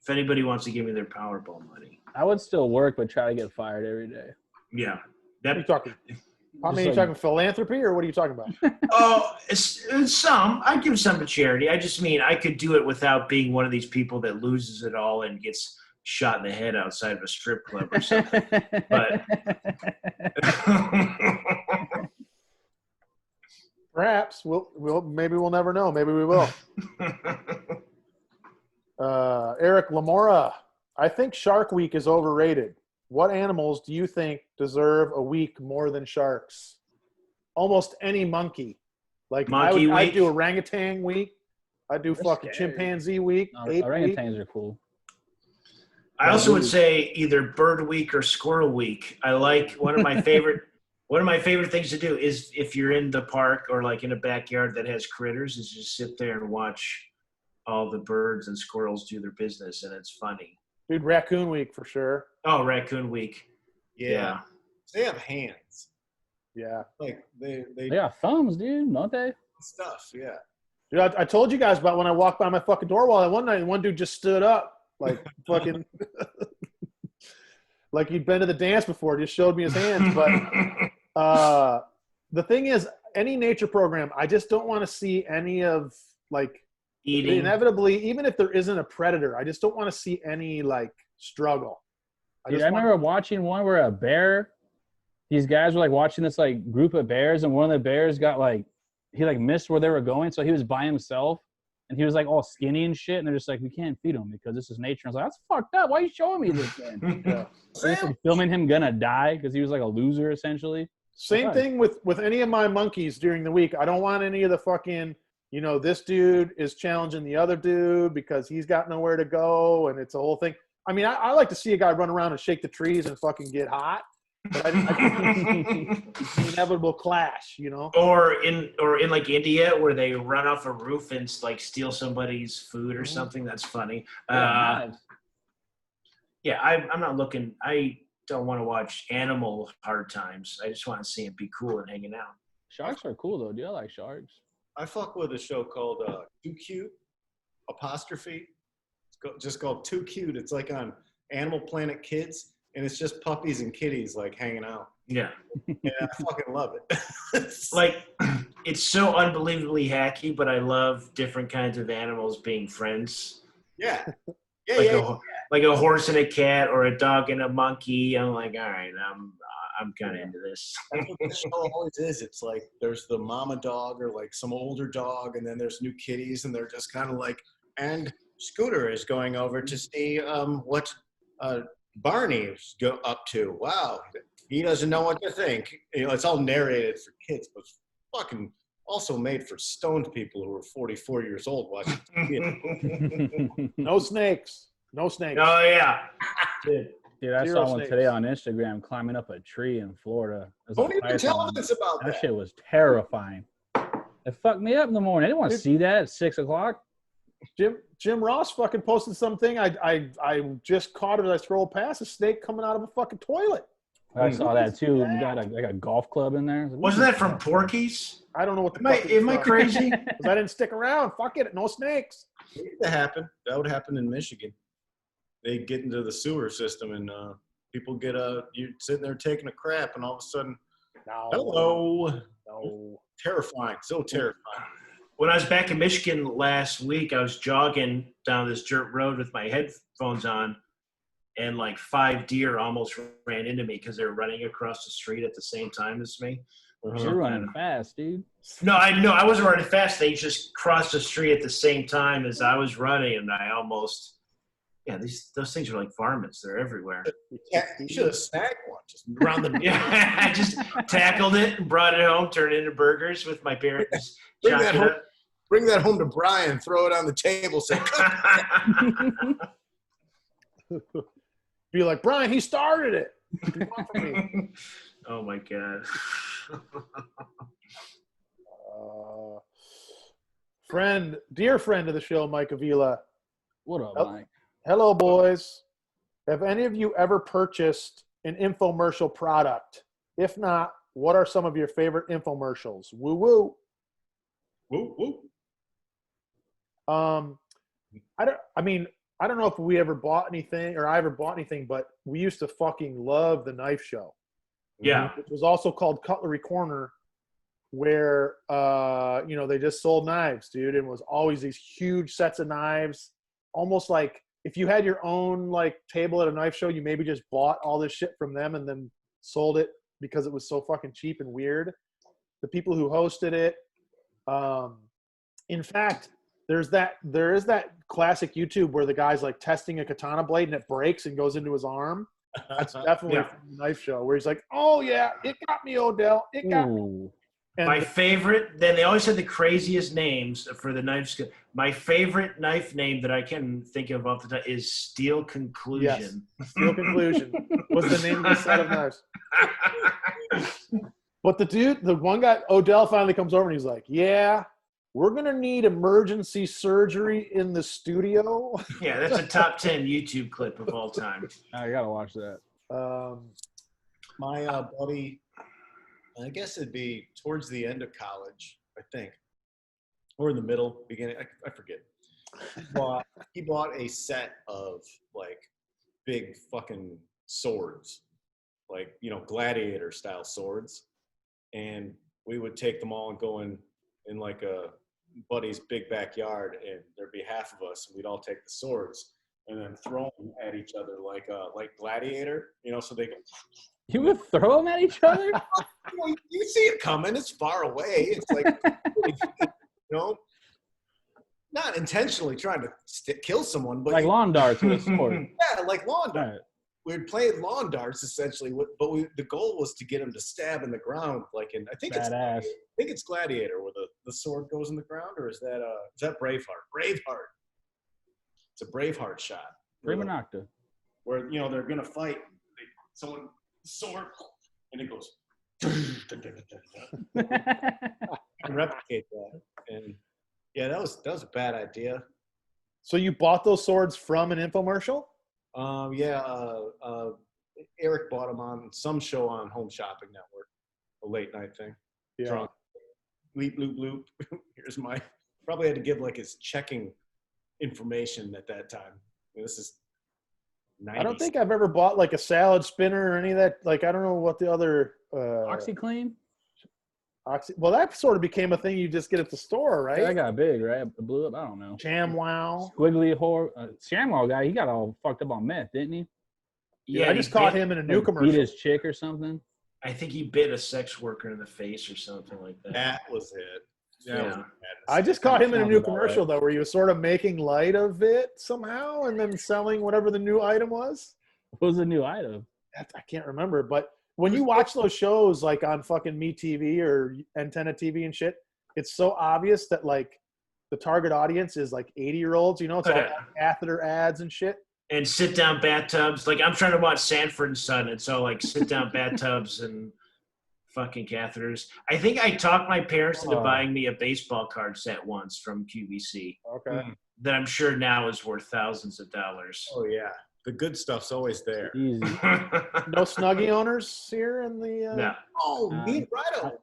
if anybody wants to give me their Powerball money. I would still work, but try to get fired every day. Yeah. What are you talking? I mean, Just you like- talking philanthropy, or what are you talking about? Oh, it's some. I give some to charity. I just mean I could do it without being one of these people that loses it all and gets shot in the head outside of a strip club or something. But Perhaps maybe we'll never know. Maybe we will. Eric Lamora, I think Shark Week is overrated. What animals do you think deserve a week more than sharks? Almost any monkey. Like Monkey I'd week? do orangutan week. I'd do They're fucking scary. chimpanzee week. Ape week. Orangutans are cool. I also would say either Bird Week or Squirrel Week. I like one of my favorite things to do is if you're in the park or like in a backyard that has critters, is just sit there and watch all the birds and squirrels do their business, and it's funny. Dude, raccoon week for sure. Oh, Raccoon Week. Yeah. They have hands. Yeah. Like they They got thumbs, dude, don't they? stuff. Yeah. Dude, I told you guys about when I walked by my fucking door wall that one night, and one dude just stood up, like fucking, like he'd been to the dance before, just showed me his hands. But the thing is, any nature program, I just don't want to see any of like Eating. inevitably, even if there isn't a predator, I just don't want to see any like struggle. Dude, I remember watching one where a bear, these guys were like watching this like group of bears, and one of the bears got like, he like missed where they were going, so he was by himself, and he was like all skinny and shit, and they're just like, we can't feed him because this is nature. I was like, that's fucked up. Why are you showing me this then? Yeah. They're just, like, filming him gonna die because he was like a loser essentially. Same Okay. thing with any of my monkeys during the week. I don't want any of the fucking, you know, this dude is challenging the other dude because he's got nowhere to go, and it's a whole thing. I mean, I like to see a guy run around and shake the trees and fucking get hot, but I it's the inevitable clash, you know. or in like India where they run off a roof and like steal somebody's food or something. That's funny. Yeah, I'm not looking. I don't want to watch animal hard times. I just want to see them be cool and hanging out. Sharks are cool though, dude. I like sharks. I fuck with a show called Too Cute apostrophe. It's just called Too Cute. It's like on Animal Planet Kids, and it's just puppies and kitties like hanging out. Yeah, And I fucking love it. like it's so unbelievably hacky, but I love different kinds of animals being friends. yeah. Yeah, Like yeah. like a horse and a cat, or a dog and a monkey. I'm like, all right, I'm kind of into this. That's what the show always is. It's like there's the mama dog or like some older dog, and then there's new kitties, and they're just kind of like, and Scooter is going over to see what Barney's up to. Wow, he doesn't know what to think. You know, it's all narrated for kids, but it's fucking also made for stoned people who are 44 years old watching TV. No snakes. No snakes. Oh yeah, Dude, I Zero saw one snakes. today on Instagram climbing up a tree in Florida. It was Don't a even tell python. us about That that. shit was terrifying. It fucked me up in the morning. I didn't want to see that at 6 o'clock. Jim Ross fucking posted something. I just caught it as I scrolled past a snake coming out of a fucking toilet. I saw that too. And got like a golf club in there. Wasn't that from Porky's? I don't know what the fuck Am I crazy? Because I didn't stick around. Fuck it. No snakes. It used to happen. That would happen in Michigan. They get into the sewer system and people get you're sitting there taking a crap and all of a sudden, No. hello. No. Terrifying. So terrifying. When I was back in Michigan last week, I was jogging down this dirt road with my headphones on, and like 5 deer almost ran into me because they were running across the street at the same time as me. You're running fast, dude. No, I wasn't running fast. They just crossed the street at the same time as I was running, and I almost those things are like varmints. They're everywhere. Yeah, you should have snagged one just around the Yeah, I just tackled it and brought it home, turned it into burgers with my parents. Bring that home to Brian. Throw it on the table. Say, Be like, Brian, he started it. What do you want from me? Oh my god. Dear friend of the show, Mike Avila. What up, Mike? Hello, boys. Have any of you ever purchased an infomercial product? If not, what are some of your favorite infomercials? Woo woo. whoop, whoop. I don't know if we ever bought anything or I ever bought anything, but we used to fucking love the Knife Show. Yeah. Which was also called Cutlery Corner, where they just sold knives, dude. And it was always these huge sets of knives, almost like if you had your own like table at a knife show, you maybe just bought all this shit from them and then sold it because it was so fucking cheap and weird. The people who hosted it, in fact, there is that classic YouTube where the guy's like testing a katana blade and it breaks and goes into his arm. That's definitely from the Knife Show where he's like, "Oh yeah, it got me, Odell. It got me." And my favorite, then they always had the craziest names for the knives. My favorite knife name that I can think of off the top is Steel Conclusion. Yes. Steel Conclusion was the name of the set of knives. But the one guy, Odell, finally comes over and he's like, "Yeah, we're going to need emergency surgery in the studio." Yeah, that's a top 10 YouTube clip of all time. I got to watch that. My buddy, I guess it'd be towards the end of college, I think, or in the middle, beginning, I forget. He bought a set of like big fucking swords, like, gladiator style swords. And we would take them all and go in like a buddy's big backyard, and there'd be half of us, and we'd all take the swords and then throw them at each other like gladiator, so they go. You would throw them at each other? You see it coming. It's far away. It's like, not intentionally trying to kill someone, but like lawn darts with a sword. Yeah, like lawn darts. Right. We'd play lawn darts essentially, but the goal was to get him to stab in the ground, like in I think it's Gladiator where the sword goes in the ground, or is that Braveheart? Braveheart. It's a Braveheart shot. Prima Nocta. Where they're gonna fight, someone sword, and it goes. And replicate that, and yeah, that was a bad idea. So you bought those swords from an infomercial? Eric bought them on some show on Home Shopping Network, a late night thing. Yeah. Drunk. Bleep, bloop, bloop. Here's probably had to give like his checking information at that time. This is 90s. I don't think I've ever bought like a salad spinner or any of that. Like, I don't know what the other. OxyClean? Well, that sort of became a thing you just get at the store, right? Yeah, that got big, right? It blew up. I don't know. ShamWow. Squiggly whore. ShamWow guy, he got all fucked up on meth, didn't he? Yeah, I just caught him in a new commercial. Beat his chick or something. I think he bit a sex worker in the face or something like that. That was it. Yeah. I just caught him in a new commercial, though, where he was sort of making light of it somehow and then selling whatever the new item was. What was the new item? I can't remember, but when you watch those shows like on fucking MeTV or Antenna TV and shit, it's so obvious that like the target audience is like 80-year-olds, it's all catheter ads and shit. And sit down bathtubs. Like, I'm trying to watch Sanford and Son. It's all like sit down bathtubs and fucking catheters. I think I talked my parents into buying me a baseball card set once from QVC. Okay. That I'm sure now is worth thousands of dollars. Oh yeah. The good stuff's always there. Easy. No Snuggie owners here in the. No. Oh, me and Brido.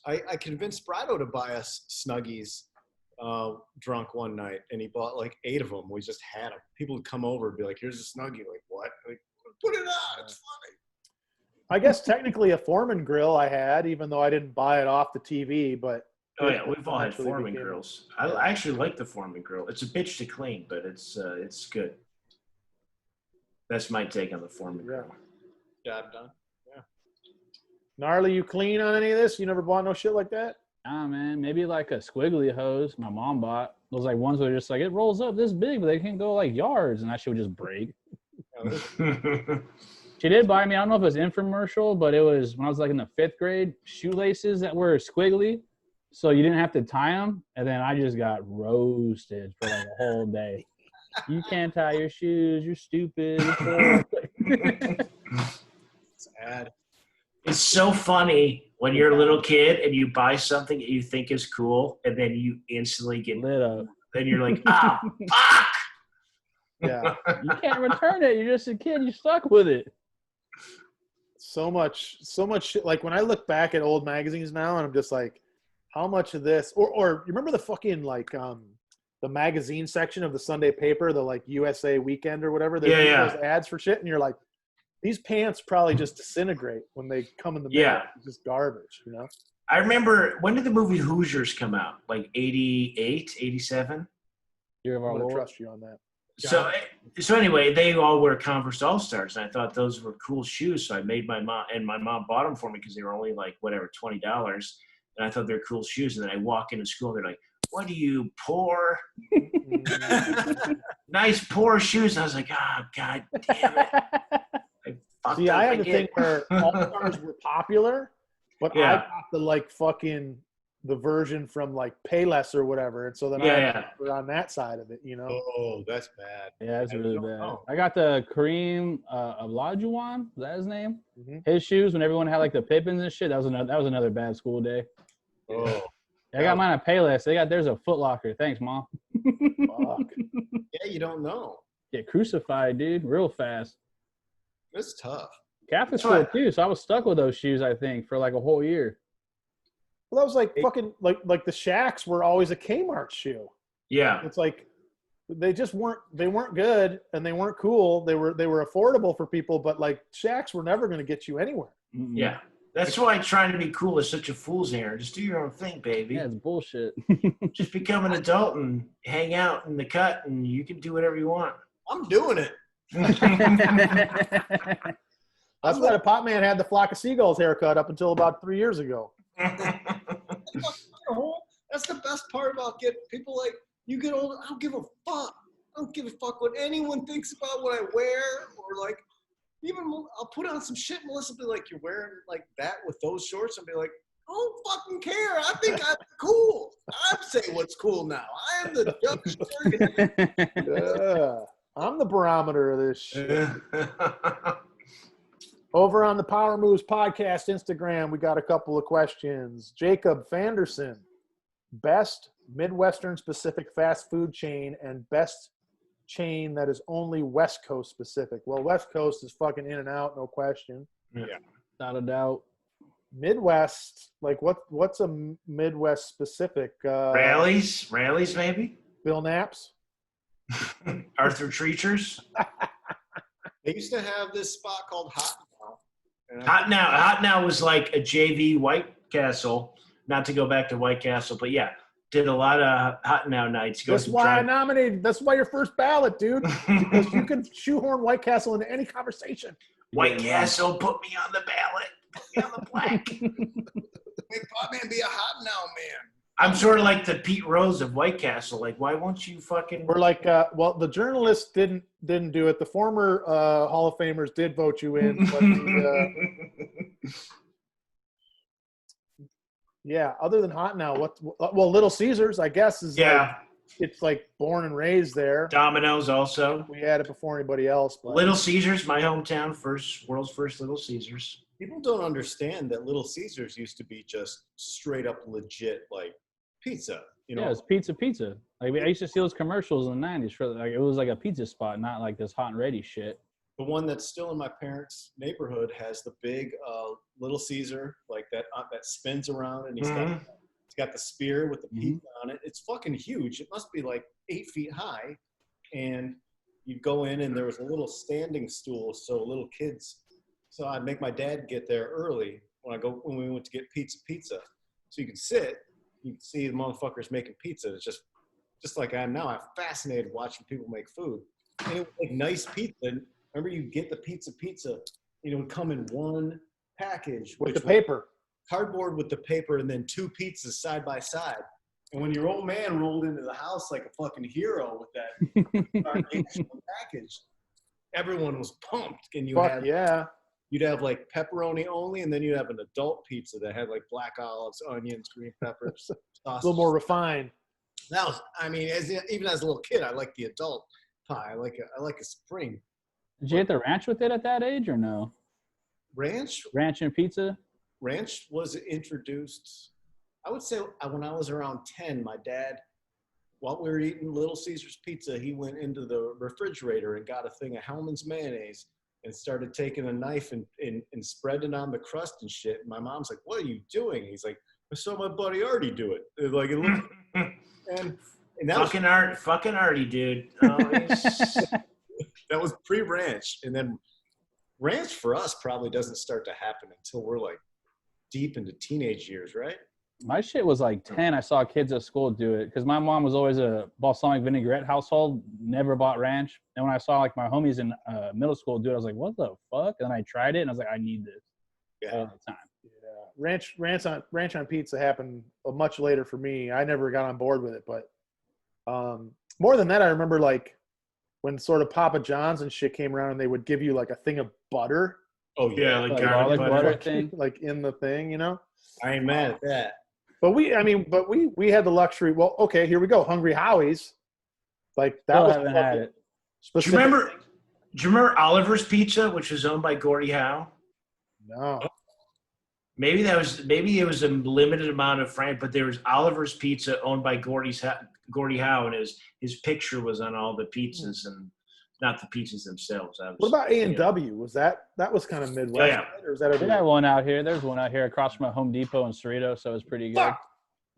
I convinced Brido to buy us Snuggies drunk one night, and he bought like 8 of them. We just had them. People would come over and be like, "Here's a Snuggie." Like, what? Like, put it on. It's funny. I guess technically a Foreman grill I had, even though I didn't buy it off the TV, but. Oh yeah, we've all had eventually Foreman became- grills. I actually like the Foreman grill. It's a bitch to clean, but it's good. That's my take on the Foreman Yeah. grill. Job done. Gnarly, you clean on any of this? You never bought no shit like that? Nah, man. Maybe like a squiggly hose my mom bought. Those like ones that are just like, it rolls up this big, but they can go like yards, and that shit would just break. She did buy me, I don't know if it was infomercial, but it was when I was like in the 5th grade, shoelaces that were squiggly. So you didn't have to tie them. And then I just got roasted for like a whole day. You can't tie your shoes. You're stupid. Sad. It's so funny when you're a little kid and you buy something that you think is cool, and then you instantly get Lit up. Then you're like, ah, fuck. Yeah. You can't return it. You're just a kid. You're stuck with it. So much shit. Like when I look back at old magazines now, and I'm just like, how much of this? Or you remember the fucking like the magazine section of the Sunday paper, the like USA Weekend or whatever? They do those ads for shit, and you're like, these pants probably just disintegrate when they come in the mail. Yeah. It's just garbage, you know? I remember, when did the movie Hoosiers come out? Like 88, 87? Year of I'm our gonna Lord. trust you on that. So anyway, they all wear Converse All-Stars, and I thought those were cool shoes. So I made my mom bought them for me because they were only like whatever $20, and I thought they were cool shoes. And then I walk into school, and they're like, "What are you, poor? Nice poor shoes." And I was like, "Oh God damn it!" See, I had the thing where All-Stars were popular, but I got the like fucking the version from like Payless or whatever, and so then we're on that side of it, you know. Oh, that's bad. Yeah, it's really bad. know. I got the Kareem Olajuwon. Is that his name? Mhm. His shoes when everyone had like the Pippins and shit. That was another bad school day. Oh, I got mine at Payless. There's a Foot Locker. Thanks, Mom. Fuck. yeah, you don't know. Get crucified, dude, real fast. It's tough. Catholic school too, so I was stuck with those shoes. I think for like a whole year. Well, that was like fucking like the Shaqs were always a Kmart shoe. Yeah. It's like they weren't good and they weren't cool. They were affordable for people, but like Shaqs were never going to get you anywhere. Mm-mm. Yeah. That's why trying to be cool is such a fool's errand. Just do your own thing, baby. Yeah, it's bullshit. Just become an adult and hang out in the cut, and you can do whatever you want. I'm doing it. That's why the Pop Man had the Flock of Seagulls haircut up until about 3 years ago. That's the best part about getting people like you get older. I don't give a fuck. I don't give a fuck what anyone thinks about what I wear, or like even I'll put on some shit. Melissa will be like, "You're wearing like that with those shorts," and be like, "I don't fucking care. I think I'm cool. I'm saying what's cool now. I am the judge." Yeah. I'm the barometer of this shit. Over on the Power Moves Podcast Instagram, we got a couple of questions. Jacob Fanderson, best Midwestern specific fast food chain and best chain that is only West Coast specific. Well, West Coast is fucking In and Out, no question. Not a doubt. Midwest, like what's a Midwest specific? Rallies maybe. Bill Knapp's. Arthur Treachers. They used to have this spot called Hot Now. And Hot Now was like a JV White Castle. Not to go back to White Castle, but yeah, did a lot of Hot Now nights. That's why I nominated. That's why your first ballot, dude. Because you can shoehorn White Castle into any conversation. White Castle, put me on the ballot. Put me on the plaque. Make Pop Man be a Hot Now man. I'm sort of like the Pete Rose of White Castle. Like, why won't you fucking? We're like, well, the journalists didn't do it. The former Hall of Famers did vote you in, but yeah. Other than Hot Now, well, Little Caesars, I guess, is like, it's like born and raised there. Domino's also. We had it before anybody else. But. Little Caesars, my hometown, world's first Little Caesars. People don't understand that Little Caesars used to be just straight up legit like pizza. You know, Yeah, it's pizza. Like I used to see those commercials in the '90s for like it was like a pizza spot, not like this hot and ready shit. the one that's still in my parents' neighborhood has the big Little Caesar, like that spins around, and Mhm. he's got the spear with the Mhm. pizza on it. It's fucking huge. It must be like 8 feet high, and you'd go in, and there was a little standing stool, so little kids. So I'd make my dad get there early when we went to get pizza. So you could sit, you could see the motherfuckers making pizza. It's just like I am now. I'm fascinated watching people make food, and it was like nice pizza. Remember, you get the pizza, it would come in one package with the was paper. cardboard with the paper, and then 2 pizzas side by side. And when your old man rolled into the house like a fucking hero with that gargantuan package, everyone was pumped. And you'd have like pepperoni only, and then you'd have an adult pizza that had like black olives, onions, green peppers, A sausage. little more refined. That was, I mean, even as a little kid, I like the adult pie. I like a supreme. Did you get the ranch with it at that age or no? Ranch Ranch and pizza? Ranch was introduced, I would say, when I was around 10. My dad, while we were eating Little Caesar's pizza, he went into the refrigerator and got a thing of Hellman's mayonnaise and started taking a knife and spreading on the crust and shit. And my mom's like, "What are you doing?" He's like, "I saw my buddy Artie do it." Like it looked, and that was Fucking Artie, dude. Oh, that was pre-ranch. And then ranch for us probably doesn't start to happen until we're like deep into teenage years, right? My shit was like 10. I saw kids at school do it because my mom was always a balsamic vinaigrette household, never bought ranch. And when I saw like my homies in middle school do it, I was like, what the fuck? And I tried it and I was like, I need this all the time. Yeah, ranch on pizza happened much later for me. I never got on board with it, but more than that, I remember like when sort of Papa John's and shit came around, and they would give you like a thing of butter, Oh yeah, Like garlic butter butter. thing. like in the thing, you know. I ain't mad at that. But we had the luxury. Well, okay, here we go. Hungry Howie's, like that Still was haven't had it. Do you remember Oliver's Pizza, which was owned by Gordie Howe? No. Maybe it was a limited amount of franchise, but there was Oliver's Pizza owned by Gordie Howe, and his picture was on all the pizzas, and not the pizzas themselves. What about A&W? Was that was kind of Midwest? Yeah. Right? Or is that They everywhere? got one out here. There's one out here across from a Home Depot in Cerrito, so it's pretty good. Fuck.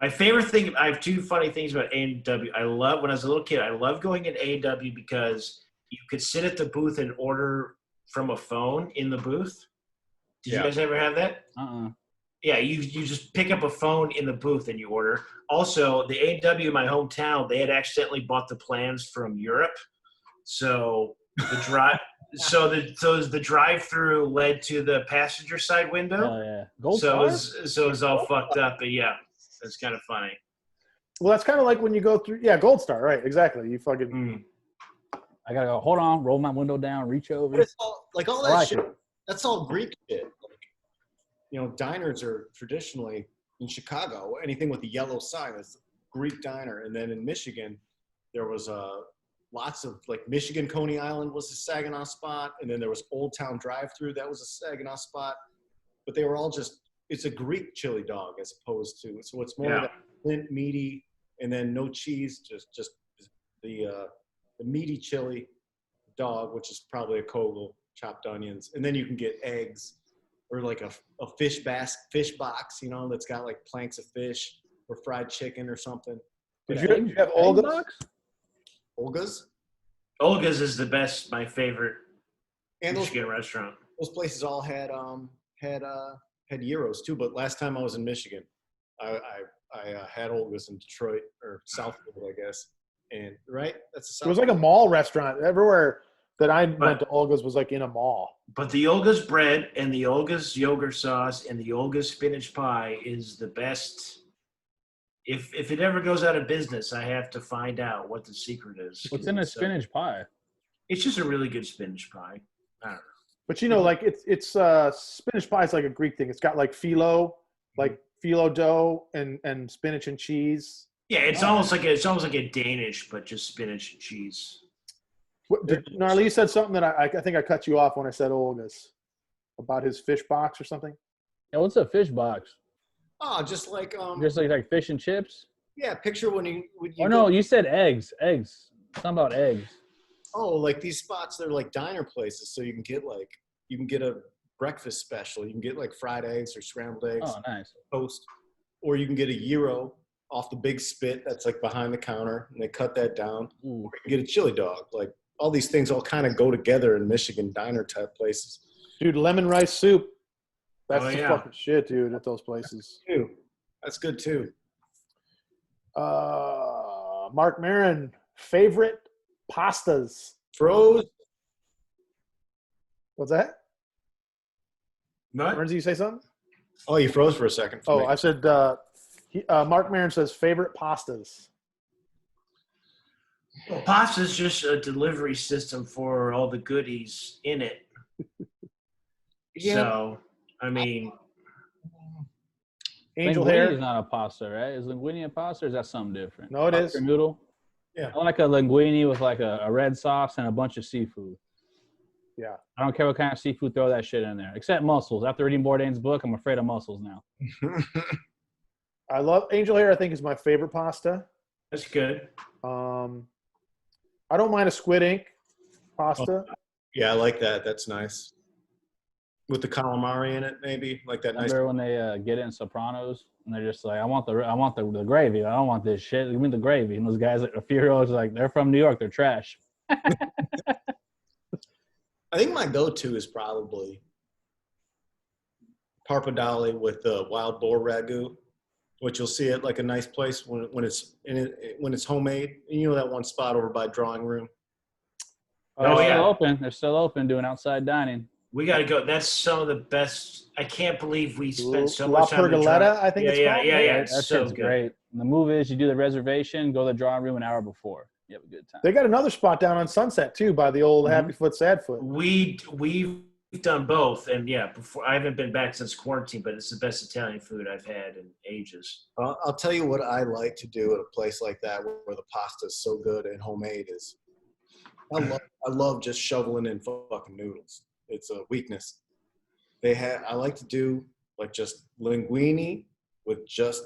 My favorite thing, I have 2 funny things about A&W. I love, when I was a little kid, I loved going at A&W because you could sit at the booth and order from a phone in the booth. Did you guys ever have that? Yeah, you just pick up a phone in the booth and you order. Also, the A&W in my hometown, they had accidentally bought the plans from Europe. So the drive-through led to the passenger side window. Oh yeah, Gold So Star? it was all fucked up, but yeah, it's kind of funny. Well, that's kind of like when you go through. Yeah, Gold Star, right? Exactly. You fucking. I gotta go. Hold on, roll my window down, reach But over. it's all that I like shit. it. That's all Greek shit. Like, diners are traditionally in Chicago. Anything with the yellow sign is Greek diner, and then in Michigan, there was lots of like Michigan Coney Island was a Saginaw spot, and then there was Old Town Drive-Thru that was a Saginaw spot. But they were all it's a Greek chili dog as opposed to so it's more of that Flint meaty, and then no cheese, just the meaty chili dog, which is probably a kogel, chopped onions, and then you can get eggs or like a fish box, that's got like planks of fish or fried chicken or something. Did you have Olga's? Olga's is the best, my favorite and Michigan restaurant. those places all had gyros too. But last time I was in Michigan, I had Olga's in Detroit or Southfield, I guess. And right, that's It was like a mall restaurant. Everywhere that I went to Olga's was like in a mall. But the Olga's bread and the Olga's yogurt sauce and the Olga's spinach pie is the best. If it ever goes out of business, I have to find out what the secret is. What's in a spinach pie? It's just a really good spinach pie. I don't know. But like it's spinach pie is like a Greek thing. It's got like phyllo dough and spinach and cheese. Yeah, it's almost like a Danish, but just spinach and cheese. Gnarly, you said something that I think I cut you off when I said Olga's about his fish box or something. Yeah, what's a fish box? Oh, just like Just like fish and chips? Yeah, picture when you Oh no, you said eggs. Eggs. Something about eggs. Oh, like these spots, they're like diner places, so you can get a breakfast special. You can get like fried eggs or scrambled eggs, Oh, nice. toast, or you can get a gyro off the big spit that's like behind the counter, and they cut that down. Ooh. Or you can get a chili dog. Like all these things all kind of go together in Michigan diner type places. Dude, lemon rice soup. That's Oh, the yeah. fucking shit, dude, at those places. Too. That's good too. Mark Marin, favorite pastas. Froze. What's that? What? Burnsy, you say something? Oh, you froze for a second. Oh, I said Mark Marin says favorite pastas. Well, pasta is just a delivery system for all the goodies in it. Yeah. So, I mean, Angel Linguine hair. is not a pasta, right? Is linguine a pasta or is that something different? No, it is. Pasta noodle? Yeah. I like a linguine with like a red sauce and a bunch of seafood. Yeah. I don't care what kind of seafood, throw that shit in there. Except mussels. After reading Bourdain's book, I'm afraid of mussels now. I love angel hair. I think is my favorite pasta. that's good. I don't mind a squid ink pasta. Yeah, I like that. That's nice. With the calamari in it, maybe like that nice. Remember when they get it in Sopranos and they're just like, I want the gravy. I don't want this shit. Give me the gravy. And those guys at Furio's like, they're from New York. They're trash. I think my go-to is probably pappardelle with the wild boar ragu, which you'll see at like a nice place when it's homemade. You know that one spot over by Drawing Room. They're Oh, still yeah. open. They're still open doing outside dining. We got to go. That's some of the best. I can't believe we spent so La much time. in the Pergoletta, drive. I think Yeah, it's yeah, called. yeah, yeah. That It's so shit's good. great. And the move is you do the reservation, go to the drawing room an hour before. You have a good time. They got another spot down on Sunset too, by the old Happy Foot Sad Foot. We've done both, and yeah, before I haven't been back since quarantine, but it's the best Italian food I've had in ages. I'll tell you what I like to do at a place like that where the pasta is so good and homemade is I love just shoveling in fucking noodles. It's a weakness. I like to do like just linguine with just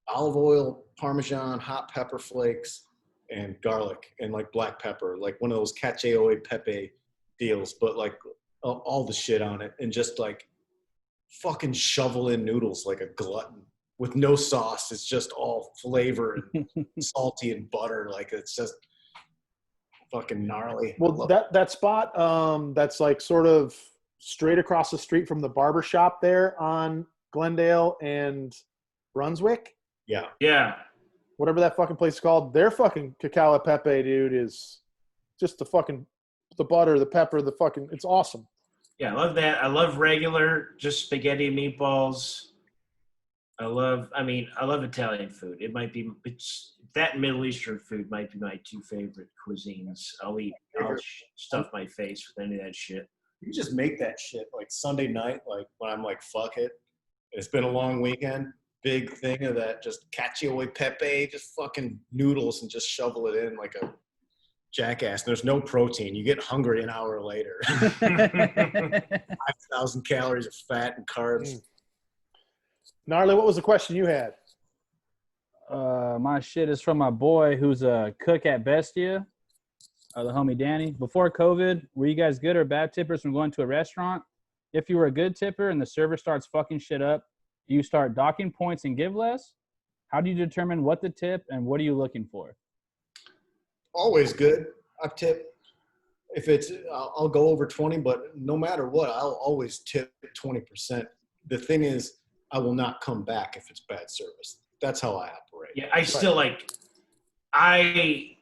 olive oil, Parmesan, hot pepper flakes, and garlic and like black pepper, like one of those cacio e pepe deals, but like all the shit on it, and just like fucking shovel in noodles like a glutton with no sauce. It's just all flavor and salty and butter. Like it's just fucking gnarly. Well, that spot that's like sort of straight across the street from the barber shop there on Glendale and Brunswick, Yeah, whatever that fucking place is called, their fucking cacao e pepe, dude, is just the butter, the pepper, it's awesome. yeah, I love that. I love regular, just spaghetti and meatballs. I love Italian food. That and Middle Eastern food might be my two favorite cuisines. I'll stuff my face with any of that shit. You just make that shit like Sunday night, like when I'm like, fuck it. It's been a long weekend. Big thing of that, just cacio e pepe, just fucking noodles and just shovel it in like a jackass. There's no protein. You get hungry an hour later. 5,000 calories of fat and carbs. Gnarly, what was the question you had? My shit is from my boy who's a cook at Bestia, the homie Danny. Before COVID, were you guys good or bad tippers from going to a restaurant? If you were a good tipper and the server starts fucking shit up, do you start docking points and give less? How do you determine what to tip and what are you looking for? Always good. I tip. If it's, I'll go over 20, but no matter what, I'll always tip 20%. The thing is, I will not come back if it's bad service. That's how I operate. Yeah, I still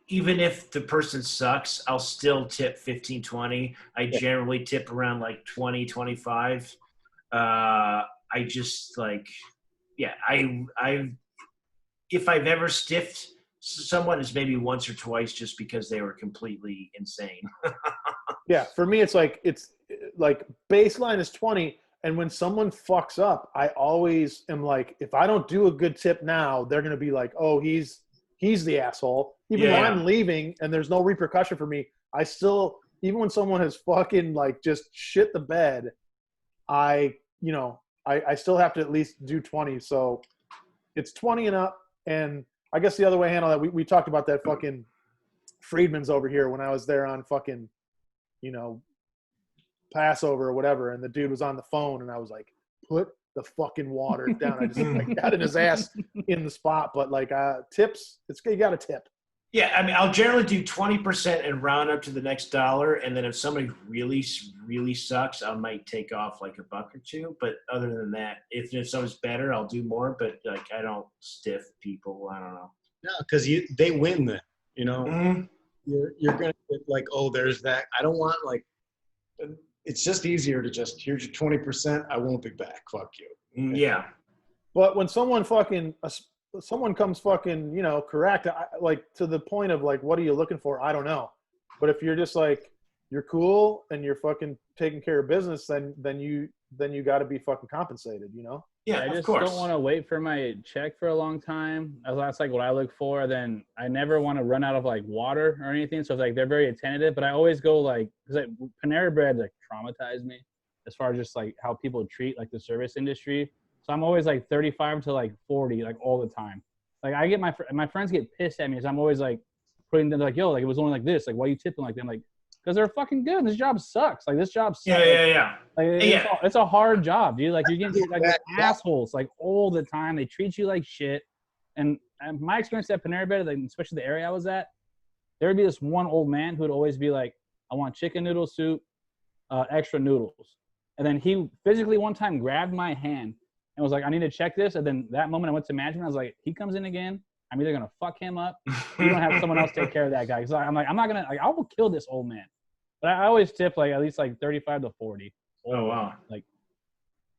even if the person sucks, I'll still tip 15, 20. I generally tip around like 20, 25. I just like, yeah, if I've ever stiffed someone, it's maybe once or twice just because they were completely insane. Yeah, for me, it's like baseline is 20. And when someone fucks up, I always am like, if I don't do a good tip now, they're going to be like, oh, he's the asshole. Even though I'm leaving and there's no repercussion for me, I still, even when someone has fucking like just shit the bed, I still have to at least do 20. So it's 20 and up. And I guess the other way to handle that, we talked about that fucking Friedman's over here when I was there on fucking, you know, Passover or whatever, and the dude was on the phone, and I was like, put the fucking water down. I just like got in his ass in the spot. But like tips, you got to tip. Yeah, I mean, I'll generally do 20% and round up to the next dollar, and then if somebody really, really sucks, I might take off like $1 or $2. But other than that, if someone's better, I'll do more. But like, I don't stiff people. I don't know. No, because they win then. You know, Mm-hmm. you're gonna get like, oh, there's that. I don't want like. It's just easier to just here's your 20%. I won't be back. Fuck you. Yeah. But when someone comes fucking, you know, correct, like to the point of like, what are you looking for? I don't know. But if you're just like, you're cool and you're fucking taking care of business, then you got to be fucking compensated, you know? Yeah, I of just course. don't want to wait for my check for a long time. That's like what I look for. Then I never want to run out of like water or anything. So it's like they're very attentive, but I always go like, because like Panera Bread like traumatized me as far as just like how people treat like the service industry. So I'm always like 35 to like 40 like all the time. Like I get my friends get pissed at me, so I'm always like putting them like, yo, like it was only like this. Like why are you tipping like that? I'm like, because they're fucking good. This job sucks. Like this job sucks. Yeah. Like it's a hard job, dude. Like you're getting like assholes like all the time. They treat you like shit. And my experience at Panera Bread, like especially the area I was at, there would be this one old man who would always be like, "I want chicken noodle soup, extra noodles." And then he physically one time grabbed my hand and was like, "I need to check this." And then that moment I went to management. I was like, "He comes in again, I'm either gonna fuck him up. You don't have someone else take care of that guy." Because I'm like, I'm not gonna. Like, I will kill this old man. But I always tip like at least like 35 to 40. Oh wow. Like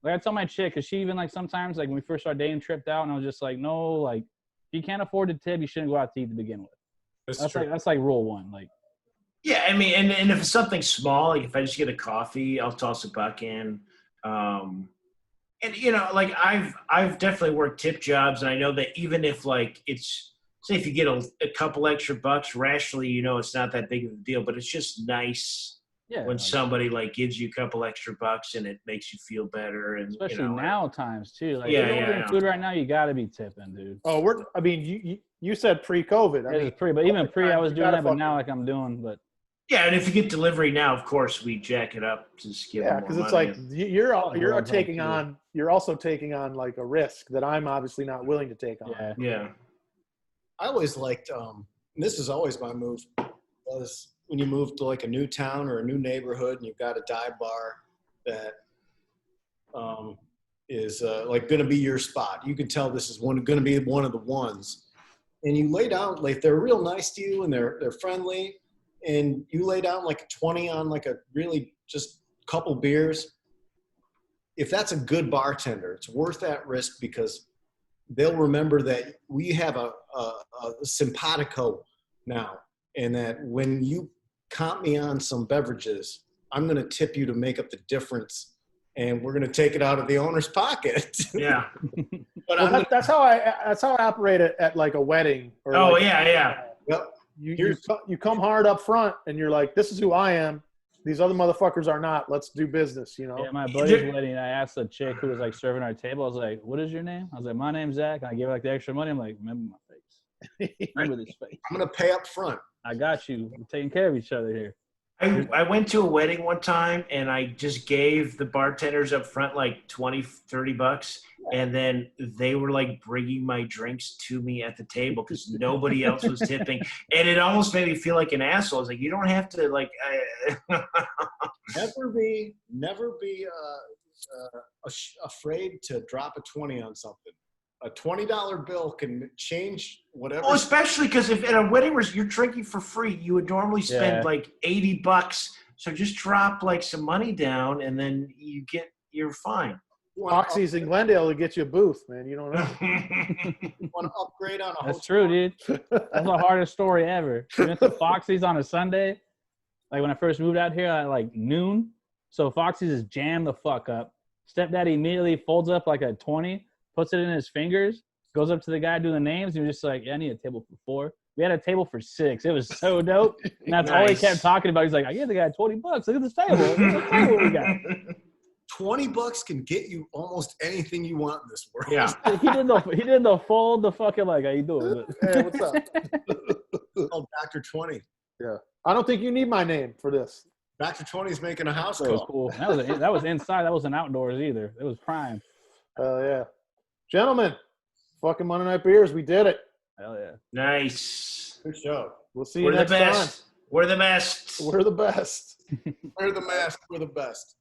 I tell my chick, because she even like sometimes like when we first started dating tripped out, and I was just like, no, like if you can't afford to tip, you shouldn't go out to eat to begin with. That's like rule one. Like yeah, I mean, and if it's something small, like if I just get a coffee, I'll toss $1 in. And you know, like I've definitely worked tip jobs, and I know that even if like it's say if you get a couple extra bucks, rationally, you know, it's not that big of a deal, but it's just nice when somebody like gives you a couple extra bucks and it makes you feel better. And especially you know, now times too. Like food right now, you gotta be tipping, dude. Oh, I mean, you said pre-COVID. I mean, but even pre, I was doing that, but now like I'm doing, but. Yeah, and if you get delivery now, of course, we jack it up to just give them more because it's money. like you're also taking on like a risk that I'm obviously not willing to take on. Yeah. I always liked, this is always my move, was when you move to like a new town or a new neighborhood and you've got a dive bar that is like going to be your spot. You can tell this is going to be one of the ones. And you lay down, like they're real nice to you and they're friendly. And you lay down like a 20 on like a really just couple beers. If that's a good bartender, it's worth that risk because they'll remember that we have a simpatico now, and that when you comp me on some beverages, I'm going to tip you to make up the difference, and we're going to take it out of the owner's pocket. Yeah. But that's how I operate at like a wedding. Or yeah. Yep. You come hard up front, and you're like, this is who I am. These other motherfuckers are not. Let's do business, you know? Yeah, my buddy's wedding, I asked the chick who was like serving our table, I was like, what is your name? I was like, my name's Zach. And I gave her like the extra money. I'm like, remember my face. Remember this face. I'm going to pay up front. I got you. We're taking care of each other here. I went to a wedding one time and I just gave the bartenders up front like $20-$30, and then they were like bringing my drinks to me at the table because nobody else was tipping, and it almost made me feel like an asshole. I was like, you don't have to like. Never be afraid to drop a 20 on something. A $20 bill can change whatever. Well, especially because if at a wedding where you're drinking for free, you would normally spend like $80. So just drop like some money down, and then you're fine. Foxy's in Glendale to get you a booth, man. You don't know. Want to upgrade on a That's true, dude. That's the hardest story ever. We went to Foxy's on a Sunday. Like when I first moved out here at like noon. So Foxy's is jammed the fuck up. Stepdad immediately folds up like a 20. Puts it in his fingers, goes up to the guy doing the names, and he's just like, yeah, I need a table for 4. We had a table for 6. It was so dope. And that's all he kept talking about. He's like, I gave the guy $20. Look at this table. Look at the table we got. $20 can get you almost anything you want in this world. Yeah. He did the fucking like, how you doing? Hey, what's up? It's called Dr. 20. I don't think you need my name for this. Dr. 20 is making a house That was call. cool. That was inside. That wasn't outdoors either. It was prime. Yeah. Gentlemen, fucking Monday Night Beers, we did it. Hell yeah. Nice. Good show. We'll see you We're the next best. We're the best. time. We're the best. Wear the mask. We're the best.